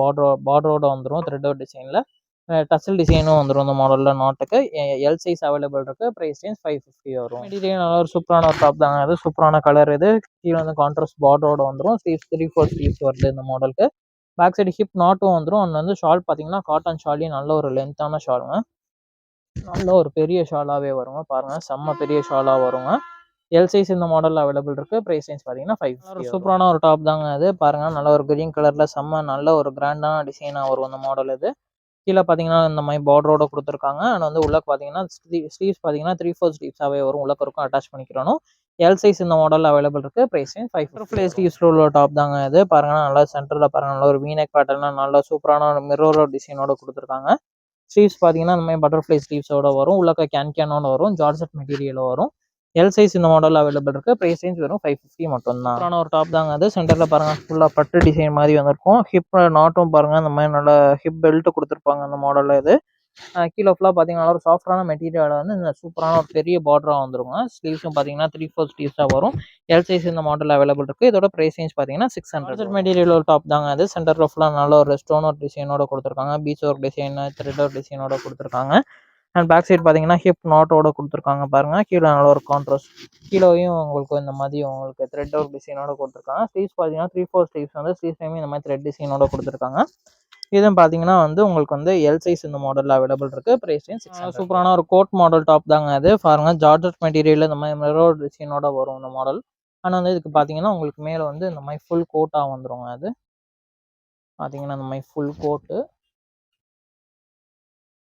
பார்டரோட வந்துடும் த்ரெட் ஒரு டிசைனில். டசல் டிசைனும் வந்துடும் அந்த மாடலில் நாட்டுக்கு. எல் சைஸ் அவைலபிள் இருக்கு. பிரைஸ் ரேஞ்ச் 550 வரும். மெட்டீரியல் நல்ல ஒரு சூப்பரான ஒரு டாப் தாங்க அது. சூப்பரான கலர் இது. கீழே வந்து கான்ட்ராஸ்ட் பார்டரோட வந்துடும். ஸ்லீவ்ஸ் 3/4 ஸ்லீவ்ஸ் வருது இந்த மாடலுக்கு. பேக் சைடு ஹிப் நாட்டும் வந்துடும். அண்ட் வந்து ஷால் பார்த்தீங்கன்னா காட்டன் ஷாலே நல்ல ஒரு லென்த்தான ஷாலுங்க. நல்ல ஒரு பெரிய ஷாலாவே வருங்க. பாருங்க செம்ம பெரிய ஷாலா வருங்க. எல் சைஸ் இந்த மாடலில் அவைலபிள் இருக்கு. பிரைஸ் ரேஞ்ச் பார்த்தீங்கன்னா 550. சூப்பரான ஒரு டாப் தாங்க அது. பாருங்க நல்ல ஒரு கிரீன் கலர்ல செம்ம நல்ல ஒரு கிராண்டான டிசைனாக வரும் அந்த மாடல் இது. கீழே பார்த்தீங்கன்னா இந்த மாதிரி பார்டரோட கொடுத்துருக்காங்க. அண்ட் வந்து உள்ள பார்த்தீங்கன்னா ஸ்லீவ்ஸ் பார்த்தீங்கன்னா 3/4 ஸ்லீவ்ஸாகவே வரும். உள்ளக்கு இருக்கும் அட்டாச் பண்ணிக்கிறணும். எல் சைஸ் இந்த மாடலில் அவைலபிள் இருக்கு. Price range 550. ஸ்லீவ்ஸ்ல உள்ள டாப் தாங்க இது. பாருங்க நல்லா சென்டரில் பாருங்க நல்ல ஒரு வீனெக் பேட்டர்னா நல்ல சூப்பரான ஒரு மிரர் டிசைனோட கொடுத்துருக்காங்க. ஸ்லீவ்ஸ் பார்த்தீங்கன்னா இந்த மாதிரி பட்டர்ஃப்ளை ஸ்லீவ்ஸோட வரும். உள்ளக்க கேனோட வரும். ஜார்ஜெட் மெட்டீரியல் வரும். எல் சைஸ் இந்த மாடல் அவைலபிள் இருக்கு. பிரைஸ் ரேஞ்ச் வெறும் 550 மட்டும் தான். சூப்பரான ஒரு டாப் தாங்க அது. சென்டர்ல பாருங்க ஃபுல்லா பட்டு டிசைன் மாதிரி வந்திருக்கும். ஹிப் நாட்டும் பாருங்க இந்த மாதிரி நல்ல ஹிப் பெல்ட் கொடுத்துருப்பாங்க அந்த மாடல்ல இது. கீழே ஃபுல்லாக பார்த்தீங்கன்னா ஒரு சாஃப்டான மெட்டீரியல் வந்து இந்த சூப்பரான ஒரு பெரிய பார்டராக வந்துருங்க. ஸ்லீவ்ஸும் பார்த்தீங்கன்னா 3/4 ஸ்லீவ்ஸாக வரும். எல் சைஸ் இந்த மாடல் அவைலபிள் இருக்கு. இதோட பிரைஸ் ரேஞ்ச் பார்த்தீங்கன்னா 600. மெட்டீரியல் ஒரு டாப் தாங்க அது. சென்டர்ல ஃபுல்லாக நல்ல ஒரு ஸ்டோன் ஒர்க் டிசைனோட கொடுத்துருக்காங்க. Peach work design thread work டிசைனோட கொடுத்துருக்காங்க. அண்ட் பேக் சைடு பார்த்தீங்கன்னா ஹிப் நாட்டோட கொடுத்துருக்காங்க பாருங்க. கீழே நல்ல ஒரு கான்ட்ராஸ்ட் கீழேயும் உங்களுக்கு இந்த மாதிரி உங்களுக்கு த்ரெட் ஒர்க் டிசைனோட கொடுத்துருக்காங்க. ஸ்லீவ்ஸ் பார்த்தீங்கன்னா 3/4 ஸ்லீவ்ஸ் வந்து ஸ்லீவ்ஸ்லையுமே இந்த மாதிரி த்ரெட் டிசைனோட கொடுத்துருக்காங்க. இதுவும் பார்த்தீங்கன்னா வந்து உங்களுக்கு வந்து எல் சைஸ் இந்த மாடலில் அவைலபிள் இருக்கு. Price range 600. சூப்பரான ஒரு கோட் மாடல் டாப் தாங்க அது. பாருங்க ஜார்ஜெட் மெட்டீரியல் இந்த மாதிரி மிரர் டிசைனோட வரும் இந்த மாடல். ஆனால் வந்து இதுக்கு பார்த்தீங்கன்னா உங்களுக்கு மேலே வந்து இந்த மாதிரி ஃபுல் கோட்டாக வந்துருங்க அது. பார்த்தீங்கன்னா இந்த மாதிரி ஃபுல் கோட்டு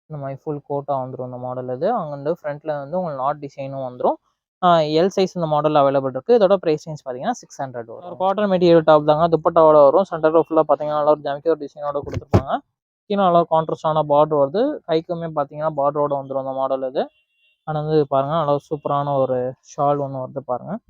இந்த மாதிரி ஃபுல் கோட்டாக வந்துடும் இந்த மாடல் இது. அங்கே வந்து ஃப்ரண்ட்டில் வந்து உங்களுக்கு நாட் டிசைனும் வந்துடும். எல் சைஸ் இந்த மாடல் அவைலபிள் இருக்குது. இதோட ப்ரைஸ் ரேஞ்ச் பார்த்தீங்கன்னா 600 வரும். ஒரு காட்டன் மெட்டீரியல் டாப் தாங்க. துப்பட்டாவோட வரும். சென்டரில் ஃபுல்லாக பார்த்தீங்கன்னா நல்லா ஒரு ஜம்கியூர் டிசைனோட கொடுத்துருப்பாங்க. கீழே நல்லா கான்ட்ராஸ்டான பார்டர் வருது. கைக்குமே பார்த்தீங்கன்னா பார்டரோட வந்துடும் அந்த மாடல் இது. ஆனால் வந்து பாருங்கள் நல்லா சூப்பரான ஒரு ஷால் ஒன்று வருது பாருங்கள்.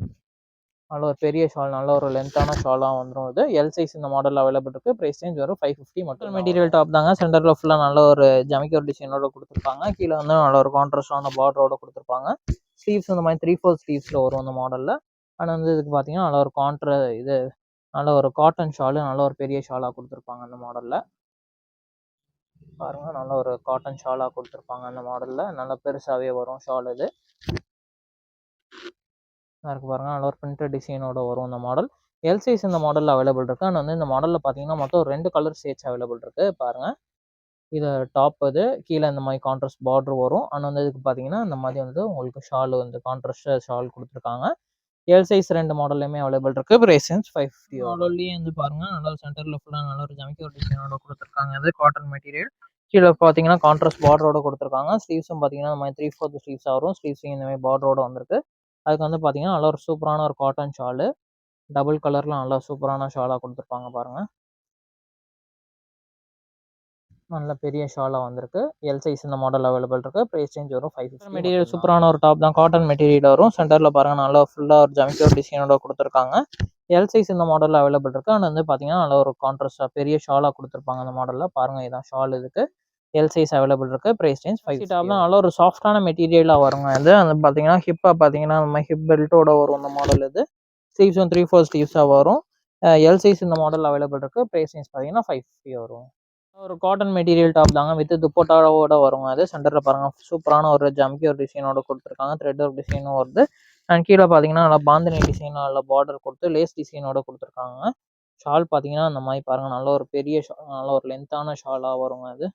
நல்ல ஒரு பெரிய ஷால் நல்ல ஒரு லென்த்தான ஷாலாக வந்துடும் இது. எல் சைஸ் இந்த மாடல் அவைலபிள் இருக்குது. ப்ரைஸ் ரேஞ்ச் வரும் 550 மட்டும். மெட்டீரியல் டாப் தாங்க. சென்டரில் ஃபுல்லாக நல்ல ஒரு ஜமிக்கோர் டிசைனோட கொடுத்துருப்பாங்க. கீழே வந்து நல்ல ஒரு கான்ட்ராஸ்டான பார்டரோட கொடுத்துருப்பாங்க. ஸ்லீவ்ஸ் இந்த மாதிரி 3/4 ஸ்லீவ்ஸில் வரும் அந்த மாடலில். ஆனால் வந்து இதுக்கு பார்த்தீங்கன்னா நல்ல ஒரு இது நல்ல ஒரு காட்டன் ஷாலு நல்ல ஒரு பெரிய ஷாலாக கொடுத்துருப்பாங்க அந்த மாடலில். பாருங்கள் நல்ல ஒரு காட்டன் ஷாலாக கொடுத்துருப்பாங்க அந்த மாடலில். நல்லா பெருசாகவே வரும் ஷால் இது. இருக்கு பாருங்க நல்ல ஒரு பிரிண்டட் டிசைனோட வரும் இந்த மாடல். எல் சைஸ் இந்த மாடலில் அவைலபிள் இருக்குது. அண்ட் வந்து இந்த மாடலில் பார்த்தீங்கன்னா மொத்தம் 2 கலர் ஷேட்ஸ் அவைலபிள் இருக்குது. பாருங்கள் இது டாப் இது கீழே இந்த மாதிரி கான்ட்ராஸ்ட் பார்டர் வரும். அண்ட் வந்து இதுக்கு பார்த்தீங்கன்னா இந்த மாதிரி வந்து உங்களுக்கு ஷால் வந்து கான்ட்ராஸ்ட் ஷால் கொடுத்துருக்காங்க. எல் சைஸ் 2 மாடல்லையுமே அவைலபிள் இருக்குது. Price range 550. மாடல்லையே வந்து பாருங்கள் நல்ல சென்டரில் ஃபுல்லாக நல்ல ஒரு ஜமிக்கோர் டிசைனோட கொடுத்துருக்காங்க. இது காட்டன் மெட்டீரியல். கீழே பார்த்தீங்கன்னா கான்ட்ராஸ்ட் பார்டரோட கொடுத்துருக்காங்க. ஸ்லீவ்ஸும் பார்த்தீங்கன்னா இந்த மாதிரி 3/4 ஸ்லீவ்ஸாக வரும். ஸ்லீவ்ஸையும் இந்த மாதிரி பார்டரோட வந்திருக்கு. அதுக்கு வந்து பார்த்தீங்கன்னா நல்ல ஒரு சூப்பரான ஒரு காட்டன் ஷாலு. டபுள் கலரில் நல்லா சூப்பரான ஷாலாக கொடுத்துருப்பாங்க பாருங்கள். நல்ல பெரிய ஷாலாக வந்திருக்கு. எல் சைஸ் இந்த மாடல் அவைலபிள் இருக்குது. ப்ரைஸ் ரேஞ்ச் வரும் 550. மெட்டீரியல் சூப்பரான ஒரு டாப் தான். காட்டன் மெட்டீரியல் வரும். சென்டரில் பாருங்கள் நல்லா ஃபுல்லாக ஒரு ஜமிக்கோர் டிசைனோட கொடுத்துருக்காங்க. எல் சைஸ் இந்த மாடலில் அவைலபிள் இருக்குது. ஆனால் வந்து பார்த்தீங்கன்னா நல்ல ஒரு கான்ட்ராஸ்டாக பெரிய ஷாலாக கொடுத்துருப்பாங்க அந்த மாடலில். பாருங்கள் இதான் ஷால் இதுக்கு. எல் சைஸ் அவைலபிள் இருக்குது. Price range 550. டாப் தான் நல்ல ஒரு சாஃப்டான மெட்டீரியலாக வருங்க இது. அது பார்த்தீங்கன்னா ஹிப்பாக பார்த்தீங்கன்னா நம்ம ஹிப் பெல்ட்டோட வரும் இந்த மாடல் இது. ஸ்லீவ்ஸும் 3/4 ஸ்லீவ்ஸாக வரும். எல் சைஸ் இந்த மாடல் அவைலபிள் இருக்குது. ப்ரைஸ் ரேஞ்ச் பார்த்தீங்கன்னா 550 வரும். ஒரு காட்டன் மெட்டீரியல் டாப் தாங்க. வித் துப்பட்டாவோட வருங்க அது. சென்டரில் பாருங்கள் சூப்பரான ஒரு ஜம்கி ஒரு டிசைனோட கொடுத்துருக்காங்க. த்ரெட் ஒரு டிசைனும் வருது. அண்ட் கீழே பார்த்தீங்கன்னா நல்லா பாந்தினி டிசைன் நல்ல பார்டர் கொடுத்து லேஸ் டிசைனோட கொடுத்துருக்காங்க. ஷால் பார்த்தீங்கன்னா அந்த மாதிரி பாருங்கள், நல்ல ஒரு பெரிய ஷால், நல்ல ஒரு லென்த்தான ஷாலாக வருங்க. அது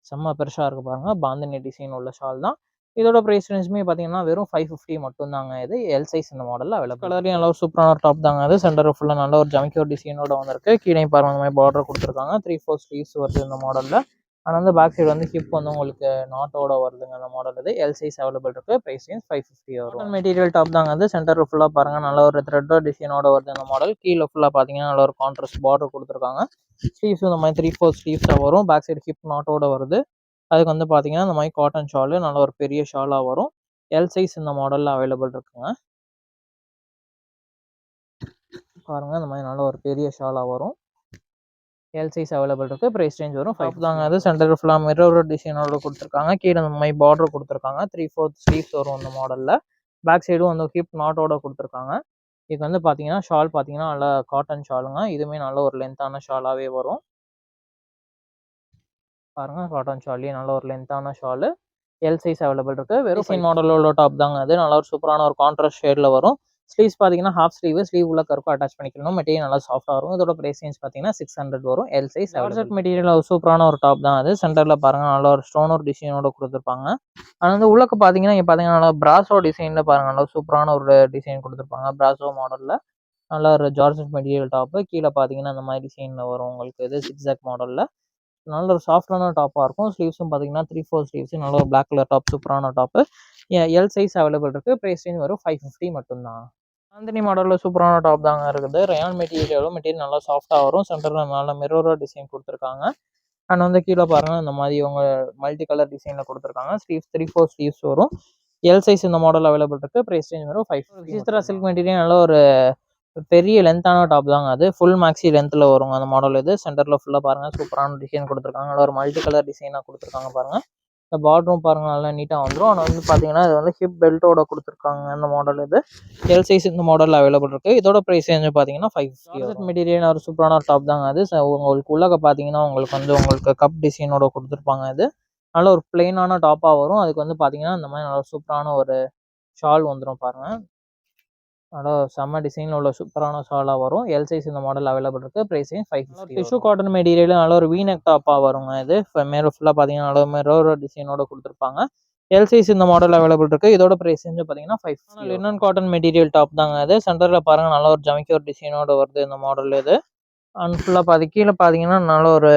செம்ம பெருசாக இருக்குது பாருங்கள், பாந்தினி டிசைன் உள்ள ஷால் தான். இதோட ப்ரைஸ் ரேஞ்சுமே பார்த்தீங்கன்னா வெறும் 550 மட்டும் தாங்க. இது எல் சைஸ் இந்த மாடலில் அவைலபிள். கலர்லேயும் நல்ல ஒரு சூப்பரான ஒரு டாப் தாங்க. அது சென்டர் ஃபுல்லாக நல்ல ஒரு ஜமிக்கோ டிசைனோட வந்திருக்கு. கீழே பாருங்கள் அந்த மாதிரி பார்டர் கொடுத்துருக்காங்க. 3/4 ஸ்லீவ்ஸ் வருது இந்த மாடலில். ஆனால் வந்து பேக் சைடு வந்து ஹிப் வந்து உங்களுக்கு நாட்டோட வருதுங்க அந்த மாடல். இது எல் சைஸ் அவைலபிள் இருக்குது. ப்ரைஸ் ரேஞ்ச் 550 வரும். மெட்டீரியல் டாப் தாங்க. அது சென்டர் ஃபுல்லாக பாருங்கள் நல்ல ஒரு த்ரெட்டோ டிசைனோட வருது அந்த மாடல். கீழே ஃபுல்லாக பார்த்தீங்கன்னா நல்ல ஒரு கான்ட்ராஸ்ட் பார்டர் கொடுத்துருக்காங்க. ஸ்லீவ்ஸ் இந்த மாதிரி 3/4 ஸ்லீவ்ஸாக வரும். பேக் சைடு ஹிப் நாட்டோட வருது. அதுக்கு வந்து பார்த்தீங்கன்னா இந்த மாதிரி காட்டன் ஷாலு நல்ல ஒரு பெரிய ஷாலாக வரும். எல் சைஸ் இந்த மாடலில் அவைலபிள் இருக்குங்க. பாருங்கள் இந்த மாதிரி நல்ல ஒரு பெரிய ஷாலாக வரும். எல் சைஸ் அவைலபிள் இருக்குது. ப்ரைஸ் ரேஞ்ச் வரும் 5 தாங்க. அது சென்டர் ஃபுல்லாக மிரர் டிசைனோட கொடுத்துருக்காங்க. கீழே இந்த மாதிரி பார்டர் கொடுத்துருக்காங்க. 3/4 ஸ்லீவ்ஸ் வரும் இந்த மாடலில். பேக் சைடும் வந்து ஹிப் நாட்டோட கொடுத்துருக்காங்க. இது வந்து பார்த்தீங்கன்னா ஷால் பார்த்தீங்கன்னா நல்லா காட்டன் ஷாலுங்க. இதுவுமே நல்ல ஒரு லென்த்தான ஷாலாகவே வரும். பாருங்கள் காட்டன் ஷால்லேயே நல்ல ஒரு லென்த்தான ஷாலு. எல் சைஸ் அவைலபிள் இருக்குது. வெறும் டிசைன் மாடலில் உள்ள டாப் தாங்க. அது நல்ல ஒரு சூப்பரான ஒரு கான்ட்ராஸ்ட் ஷேடில் வரும். ஸ்லீவ்ஸ் பார்த்தீங்கன்னா ஹாஃப் ஸ்லீவ் உள்ள கருப்பு அட்டாச் பண்ணிக்கணும். மெட்டீரியல் நல்லா சாஃப்டாக வரும். இதோட ப்ரைஸ் ரேஞ்ச் பார்த்தீங்கன்னா 600 வரும். எல் சைஸ் ஜார்ஜெட் மெட்டீரியல் ஒரு சூப்பரான ஒரு டாப் தான். அது சென்டரில் பாருங்கள் நல்ல ஒரு ஸ்டோன் ஒரு டிசைனோட கொடுத்துருப்பாங்க. அது வந்து உள்ளக்க பார்த்தீங்கன்னா இங்கே பார்த்தீங்கன்னா நல்லா பிராசோ டிசைனில் பாருங்கள் நல்ல சூப்பரான ஒரு டிசைன் கொடுத்துருப்பாங்க. பிராசோ மாடலில் நல்ல ஒரு ஜார்ஜெட் மெட்டீரியல் டாப்பு. கீழே பார்த்தீங்கன்னா இந்த மாதிரி டிசைனில் வரும் உங்களுக்கு. இது சிக்ஸாக் மாடலில் நல்ல ஒரு சாஃப்டான டாப்பாக இருக்கும். ஸ்லீவ்ஸும் பார்த்தீங்கன்னா 3/4 ஸ்லீவ்ஸ் நல்ல ஒரு பிளாக் கலர் டாப் சூப்பரான டாப்பு. எல் சைஸ் அவைலபிள் இருக்குது. ப்ரைஸ் ரேஞ்ச் வரும் 550 மட்டும்தான். பாந்தினி மாடலில் சூப்பரான டாப் தாங்க இருக்குது. ரயான் மெட்டீரியல் நல்லா சாஃப்டாக வரும். சென்டரில் நல்ல மிரரோ டிசைன் கொடுத்துருக்காங்க. அண்ட் வந்து கீழே பாருங்கள் இந்த மாதிரி இவங்க மல்டி கலர் டிசைனில் கொடுத்துருக்காங்க. ஸ்லீவ்ஸ் 3/4 ஸ்லீவ்ஸ் வரும். எல் சைஸ் இந்த மாடல் அவைலபிள் இருக்குது. ப்ரைஸ் ரேஞ்ச் வரும் 550. விசித்ரா சில்க் மெட்டீரியல் நல்ல ஒரு பெரிய லென்த்தான டாப் தாங்க. அது ஃபுல் மேக்ஸி லென்த்தில் வருங்க அந்த மாடல். இது சென்டரில் ஃபுல்லாக பாருங்கள் சூப்பரான டிசைன் கொடுத்துருக்காங்க. நல்ல ஒரு மல்டி கலர் டிசைனாக கொடுத்துருக்காங்க பாருங்கள். இந்த பார்டரும் பாருங்கள் நல்லா நீட்டாக வந்துடும். ஆனால் வந்து பார்த்தீங்கன்னா இது வந்து ஹிப் பெல்ட்டோட கொடுத்துருக்காங்க அந்த மாடல். இது எல் சைஸ் இந்த மாடலில் அவைலபிள் இருக்குது. இதோட ப்ரைஸ் ரேஞ்ச் பார்த்தீங்கன்னா 550. மெட்டீரியல் ஒரு சூப்பரான ஒரு டாப் தாங்க. அது உங்களுக்கு உள்ளக பார்த்தீங்கன்னா உங்களுக்கு வந்து உங்களுக்கு கப் டிசைனோட கொடுத்துருப்பாங்க. இது நல்ல ஒரு பிளெயினான டாப்பாக வரும். அதுக்கு வந்து பார்த்தீங்கன்னா இந்த மாதிரி நல்ல சூப்பரான ஒரு ஷால் வந்துடும் பாருங்கள். நல்லா செம்ம டிசைனில் உள்ள சூப்பரான ஷாலாக வரும். எல் சைஸ் இந்த மாடல் அவைலபிள் இருக்குது. ப்ரைஸ் 550. டிஷ்யூ காட்டன் மெட்டீரியல் நல்ல ஒரு வீனெக் டாப்பாக வருங்க. இது மேலே ஃபுல்லாக பார்த்தீங்கன்னா நல்ல மிரர் டிசைனோட கொடுத்துருப்பாங்க. எல் சைஸ் இந்த மாடல் அவைலபிள் இருக்குது. இதோட ப்ரைஸ் பார்த்தீங்கன்னா 550. லினன் காட்டன் மெட்டீரியல் டாப் தாங்க. அது சென்டரில் பாருங்கள் நல்ல ஒரு ஜமிக்கோர் டிசைனோட வருது இந்த மாடல். இது அண்ட் ஃபுல்லாக கீழே பார்த்தீங்கன்னா நல்ல ஒரு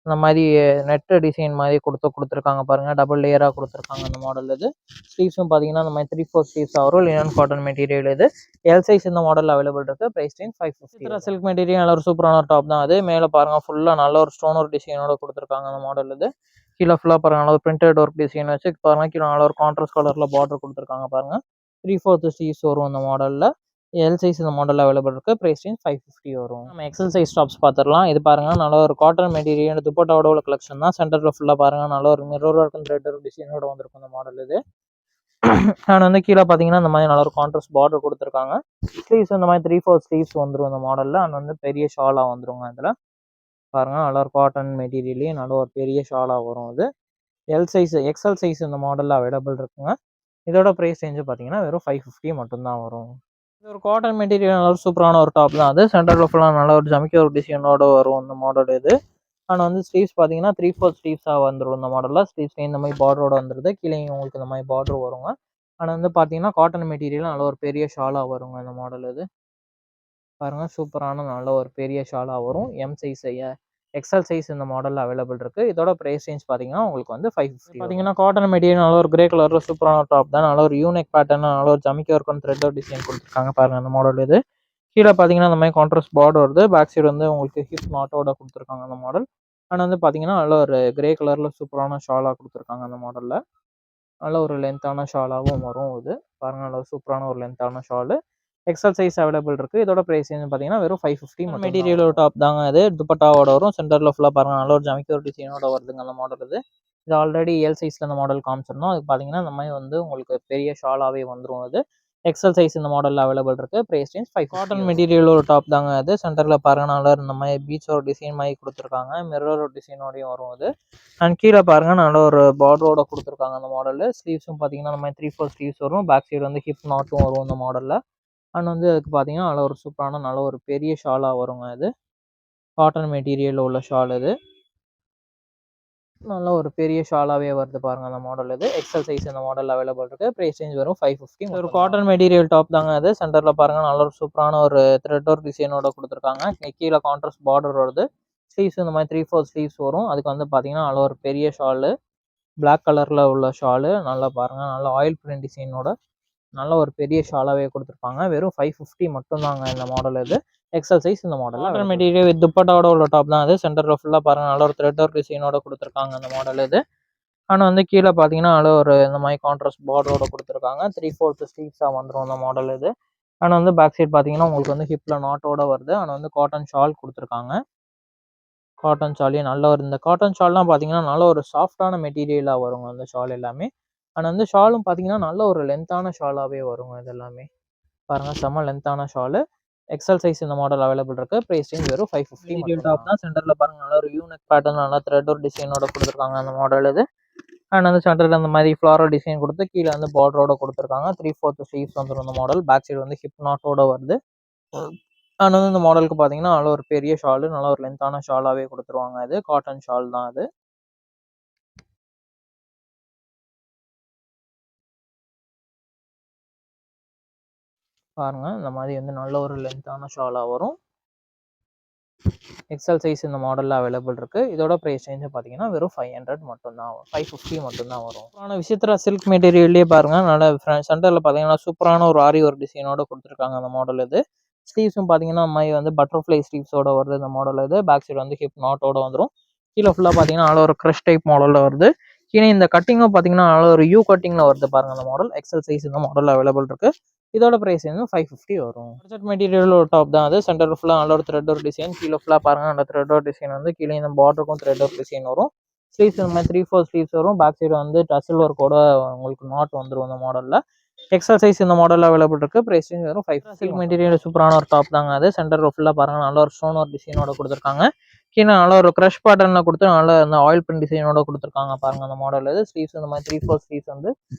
இந்த மாதிரி நெட்டு டிசைன் மாதிரி கொடுத்துருக்காங்க பாருங்கள். டபுள் லேயராக கொடுத்துருக்காங்க அந்த மாடல். இது ஸ்லீவ்ஸும் பார்த்தீங்கன்னா இந்த மாதிரி 3/4 ஸ்லீவ்ஸாக வரும். Linen cotton material. இது எல் சைஸ் இந்த மாடல் அவைலபிள் இருக்குது. Price range 550. சில்க் மெட்டீரியல் நல்ல ஒரு சூப்பரான ஒரு டாப் தான். அது மேலே பாருங்கள் ஃபுல்லாக நல்ல ஒரு ஸ்டோன் ஒரு டிசைனோட கொடுத்துருக்காங்க அந்த மாடல். இது கீழே ஃபுல்லாக பாருங்கள் நல்ல ஒரு பிரிண்டட் ஒர்க் டிசைன் வச்சு பாருங்கள். கீழே நல்ல ஒரு கான்ட்ராஸ்ட் கலரில் பார்டர் கொடுத்துருக்காங்க பாருங்கள். 3/4 ஸ்லீவ்ஸ் வரும் இந்த மாடலில். எல் சைஸ் இந்த மாடல் அவைலபிள் இருக்குது. ப்ரைஸ் ரேஞ்ச் 550 வரும். நம்ம எக்ஸல் சைஸ் டாப்ஸ் பார்த்துடலாம். இது பாருங்கள் நல்ல ஒரு காட்டன் மெட்டீரியல் துப்பட்டாவோட உள்ள கலெக்ஷன் தான். சென்டரில் ஃபுல்லாக பாருங்கள் நல்ல ஒரு மிரர் ஒர்க் த்ரெட் டிசைனோட வந்திருக்கும் இந்த மாடல். இது நான் வந்து கீழே பார்த்தீங்கன்னா இந்த மாதிரி நல்ல ஒரு கான்ட்ராஸ்ட் பார்டர் கொடுத்துருக்காங்க. ஸ்லீவ்ஸ் இந்த மாதிரி 3/4 ஸ்லீவ்ஸ் வந்துடும் இந்த மாடலில். அண்ட் வந்து பெரிய ஷாலாக வந்துருங்க. இதில் பாருங்கள் நல்ல ஒரு காட்டன் மெட்டீரியல்லே நல்ல ஒரு பெரிய ஷாலாக வரும். அது எல் சைஸ் எக்ஸல் சைஸ் இந்த மாடலில் அவைலபிள் இருக்குங்க. இதோட ப்ரைஸ் ரேஞ்சு பார்த்தீங்கன்னா வெறும் 550 மட்டும்தான் வரும். இது ஒரு காட்டன் மெட்டீரியல் நல்ல ஒரு சூப்பரான ஒரு டாப் தான். அது சென்டரில் ஃபுல்லாக நல்ல ஒரு ஜமிக்கோ ஒரு டிசைனோட வரும் இந்த மாடல். இது ஆனால் வந்து ஸ்லீவ்ஸ் பார்த்தீங்கன்னா 3/4 ஸ்லீவ்ஸாக வந்துடும் இந்த மாடலில். ஸ்லீவ்ஸ்லேயும் இந்த மாதிரி பார்டரோட வந்துடுது. கீழே உங்களுக்கு இந்த மாதிரி பார்டர் வருங்க. ஆனால் வந்து பார்த்தீங்கன்னா காட்டன் மெட்டீரியல் நல்ல ஒரு பெரிய ஷாலாக வருங்க இந்த மாடல். இது பாருங்கள் சூப்பரான நல்ல ஒரு பெரிய ஷாலாக வரும். எம் சைஸ் எக்ஸல் சைஸ் இந்த மாடலில் அவைலபிள் இருக்குது. இதோட ப்ரைஸ் ரேஞ்ச் பார்த்தீங்கன்னா உங்களுக்கு வந்து 550. பார்த்தீங்கன்னா காட்டன் மெட்டீரியல் நல்ல ஒரு கிரே கலரில் சூப்பரான டாப் தான். நல்ல ஒரு யூனிக் பேட்டர்ன் நல்ல ஒரு ஜமிக்கோ இருக்கும் த்ரெட் டிசைன் கொடுத்துருக்காங்க பாருங்கள் அந்த மாடல். இது கீழே பார்த்தீங்கன்னா இந்த மாதிரி கான்ட்ராஸ்ட் பார்டர் வருது. பேக் சைடு வந்து உங்களுக்கு ஹிப் நாட்டோட கொடுத்துருக்காங்க அந்த மாடல். ஆனால் வந்து பார்த்தீங்கன்னா நல்ல ஒரு கிரே கலரில் சூப்பரான ஷாலாக கொடுத்துருக்காங்க அந்த மாடலில். நல்ல ஒரு லென்த்தான ஷாலாகவும் வரும். இது பாருங்கள் நல்ல சூப்பரான ஒரு லென்த்தான ஷாலு. எக்ஸல் சைஸ் அவைலபிள் இருக்குது. இதோட ப்ரைஸ் பார்த்தீங்கன்னா வெறும் 550. மெட்டீரியல் ஒரு டாப் தாங்க. அது துப்பட்டாவோட வரும். சென்டரில் ஃபுல்லாக பாருங்கள் நல்ல ஒரு ஜமிக்கோ டிசைனோட வருதுங்க அந்த மாடல். இது ஆல்ரெடி எல் சைஸில் அந்த மாடல் காமிச்சிருந்தோம். அது பார்த்தீங்கன்னா இந்த மாதிரி வந்து உங்களுக்கு பெரிய ஷாலாகவே வந்துடும். அது எக்ஸல் சைஸ் இந்த மாடலில் அவைலபிள் இருக்குது. Price range 5. காட்டன் மெட்டீரியல் ஒரு டாப் தாங்க அது. சென்டரில் பாருங்கள் நல்லா இந்த மாதிரி பீச்சோட டிசைன் மாதிரி கொடுத்துருக்காங்க. மிரரோட டிசைனோடையும் வரும் அது. அண்ட் கீழே பாருங்கள் நல்ல ஒரு பார்டரோட கொடுத்துருக்காங்க அந்த மாடலில். ஸ்லீவ்ஸும் பார்த்தீங்கன்னா இந்த மாதிரி 3/4 ஸ்லீவ்ஸ் வரும். பேக் சைடு வந்து ஹிப் நாட்டும் வரும் இந்த மாடலில். அண்ட் வந்து அதுக்கு பார்த்தீங்கன்னா நல்ல ஒரு சூப்பரான நல்ல ஒரு பெரிய ஷாலாக வருங்க அது. காட்டன் மெட்டீரியலில் உள்ள ஷால் இது. நல்ல ஒரு பெரிய ஷாலாகவே வருது பாருங்கள் அந்த மாடல் இது. எக்ஸல் சைஸ் இந்த மாடல் அவைலபிள் இருக்குது. ப்ரைஸ் ரேஞ்ச் வரும் 550. ஒரு காட்டன் மெட்டீரியல் டாப் தாங்க அது. சென்டரில் பாருங்கள் நல்ல ஒரு சூப்பரான ஒரு த்ரெட் ஒர்க் டிசைனோட கொடுத்துருக்காங்க. கீழே கான்ட்ராஸ்ட் பார்டர் வருது. ஸ்லீவ்ஸ் இந்த மாதிரி 3/4 ஸ்லீவ்ஸ் வரும். அதுக்கு வந்து பார்த்தீங்கன்னா நல்ல ஒரு பெரிய ஷாலு, பிளாக் கலரில் உள்ள ஷாலு. நல்லா பாருங்கள் நல்ல ஆயில் பிரிண்ட் டிசைனோட நல்ல ஒரு பெரிய ஷாலாகவே கொடுத்துருப்பாங்க. வெறும் 550 மட்டும்தாங்க இந்த மாடல் இது. எக்ஸல் சைஸ் இந்த மாடல். காட்டன் மெட்டீரியல் வித் துப்பட்டாவோட உள்ள டாப் தான் அது. சென்டரில் ஃபுல்லாக பாருங்கள் நல்ல ஒரு த்ரெட் ஒர்க் டிசைனோட கொடுத்துருக்காங்க அந்த மாடல் இது. ஆனால் வந்து கீழே பார்த்தீங்கன்னா நல்ல ஒரு இந்த மாதிரி கான்ட்ராஸ்ட் பார்டரோட கொடுத்துருக்காங்க. 3/4 ஸ்லீவ்ஸாக வந்துடும் அந்த மாடல் இது. ஆனால் வந்து பேக் சைட் பார்த்தீங்கன்னா உங்களுக்கு வந்து ஹிப்பில் நாட்டோட வருது. ஆனால் வந்து காட்டன் ஷால் கொடுத்துருக்காங்க. காட்டன் ஷாலே நல்ல ஒரு இந்த காட்டன் ஷால்லாம் பார்த்தீங்கன்னா நல்ல ஒரு சாஃப்டான மெட்டீரியலாக வருங்க அந்த ஷால் எல்லாமே. ஆனால் வந்து ஷாலும் பார்த்தீங்கன்னா நல்ல ஒரு லென்த்தான ஷாலாகவே வருங்க இது எல்லாமே. பாருங்கள் செம்ம லென்த்தான ஷாலு. எக்ஸல் சைஸ் இந்த மாடல் அவைலபிள் இருக்குது. ப்ரைஸ் ரேஞ்ச் வெறும் 550. மெட்டீரியல் டாப் தான். சென்டரில் பாருங்கள் நல்ல ஒரு யூனிக் பேட்டர்ன் நல்லா த்ரெட் ஒரு டிசைனோட கொடுத்துருக்காங்க அந்த மாடல் இது. அண்ட் வந்து சென்டரில் அந்த மாதிரி ஃப்ளாரல் டிசைன் கொடுத்து கீழே வந்து பார்டரோட கொடுத்துருக்காங்க. 3/4 ஸ்லீவ்ஸ் வந்துடும் இந்த மாடல். பேக் சைடு வந்து ஹிப் நாட்டோட வருது. அண்ட் வந்து இந்த மாடலுக்கு பார்த்தீங்கன்னா நல்ல ஒரு பெரிய ஷாலு, நல்ல ஒரு லென்த்தான ஷாலாகவே கொடுத்துருவாங்க. இது காட்டன் ஷால் தான் அது. பாருங்கள் இந்த மாதிரி வந்து நல்ல ஒரு லென்த்தான ஷாலாக வரும். எக்ஸல் சைஸ் இந்த மாடலில் அவைலபிள் இருக்குது. இதோட ப்ரைஸ் ரேஞ்சு பார்த்தீங்கன்னா வெறும் 500 மட்டும்தான் வரும். 550 மட்டும்தான் வரும். சூப்பரான விசித்ரா சில்க் மெட்டீரியல்லே பாருங்கள் நல்ல சென்டரில் பார்த்தீங்கன்னா சூப்பரான ஒரு ஆரி ஒரு டிசைனோட கொடுத்துருக்காங்க அந்த மாடல் இது. ஸ்லீவ்ஸும் பார்த்தீங்கன்னா மாதிரி வந்து பட்டர்ஃப்ளை ஸ்லீவ்ஸோட வருது இந்த மாடல் இது. பேக் சைடு வந்து ஹிப் நாட்டோட வந்துடும். கீழே ஃபுல்லாக பார்த்தீங்கன்னா நல்ல ஒரு க்ரஷ் டைப் மாடலில் வருது. கீழே இந்த கட்டிங்கும் பார்த்தீங்கன்னா நல்ல ஒரு யூ கட்டிங்கில் வருது பாருங்கள் அந்த மாடல். எக்ஸல் சைஸ் இந்த மாடலில் அவைலபிள் இருக்குது. இதோட ப்ரைஸ் வந்து 550 வரும். பட்ஜெட் மெட்டீரியல் ஒரு டாப் தான் அது. சென்டர் ஃபுல்லாக நல்ல ஒரு த்ரெட் ஒரு டிசைன். கீழே ஃபுல்லாக பாருங்கள் அந்த த்ரெட் ஒரு டிசைன் வந்து கீழே இந்த பார்டருக்கும் த்ரெட் ஒரு டிசைன் வரும். ஸ்லீவ்ஸ் இந்த மாதிரி 3/4 ஸ்லீவ்ஸ் வரும். பேக் சைடு வந்து டசில் ஒர்க்கோட உங்களுக்கு நாட் வந்துடும் அந்த மாடலில். எக்ஸல் சைஸ் இந்த மாடல் அவைலபிள் இருக்குது. ப்ரைஸ் வரும் 550. சில்க் மெட்டீரியல் சூப்பரான ஒரு டாப் தாங்க அது. சென்டர் ஃபுல்லாக பாருங்கள் நல்ல ஒரு ஸ்டோன் ஒரு டிசைனோட கொடுத்துருக்காங்க. கீழே நல்ல ஒரு க்ரஷ் பேட்டர்னில் கொடுத்து நல்ல அந்த ஆயில் பிரிண்ட் டிசைனோட கொடுத்துருக்காங்க பாருங்கள் அந்த மாடல் இது. ஸ்லீவ்ஸ் இந்த மாதிரி 3/4 ஸ்லீவ்ஸ் வந்து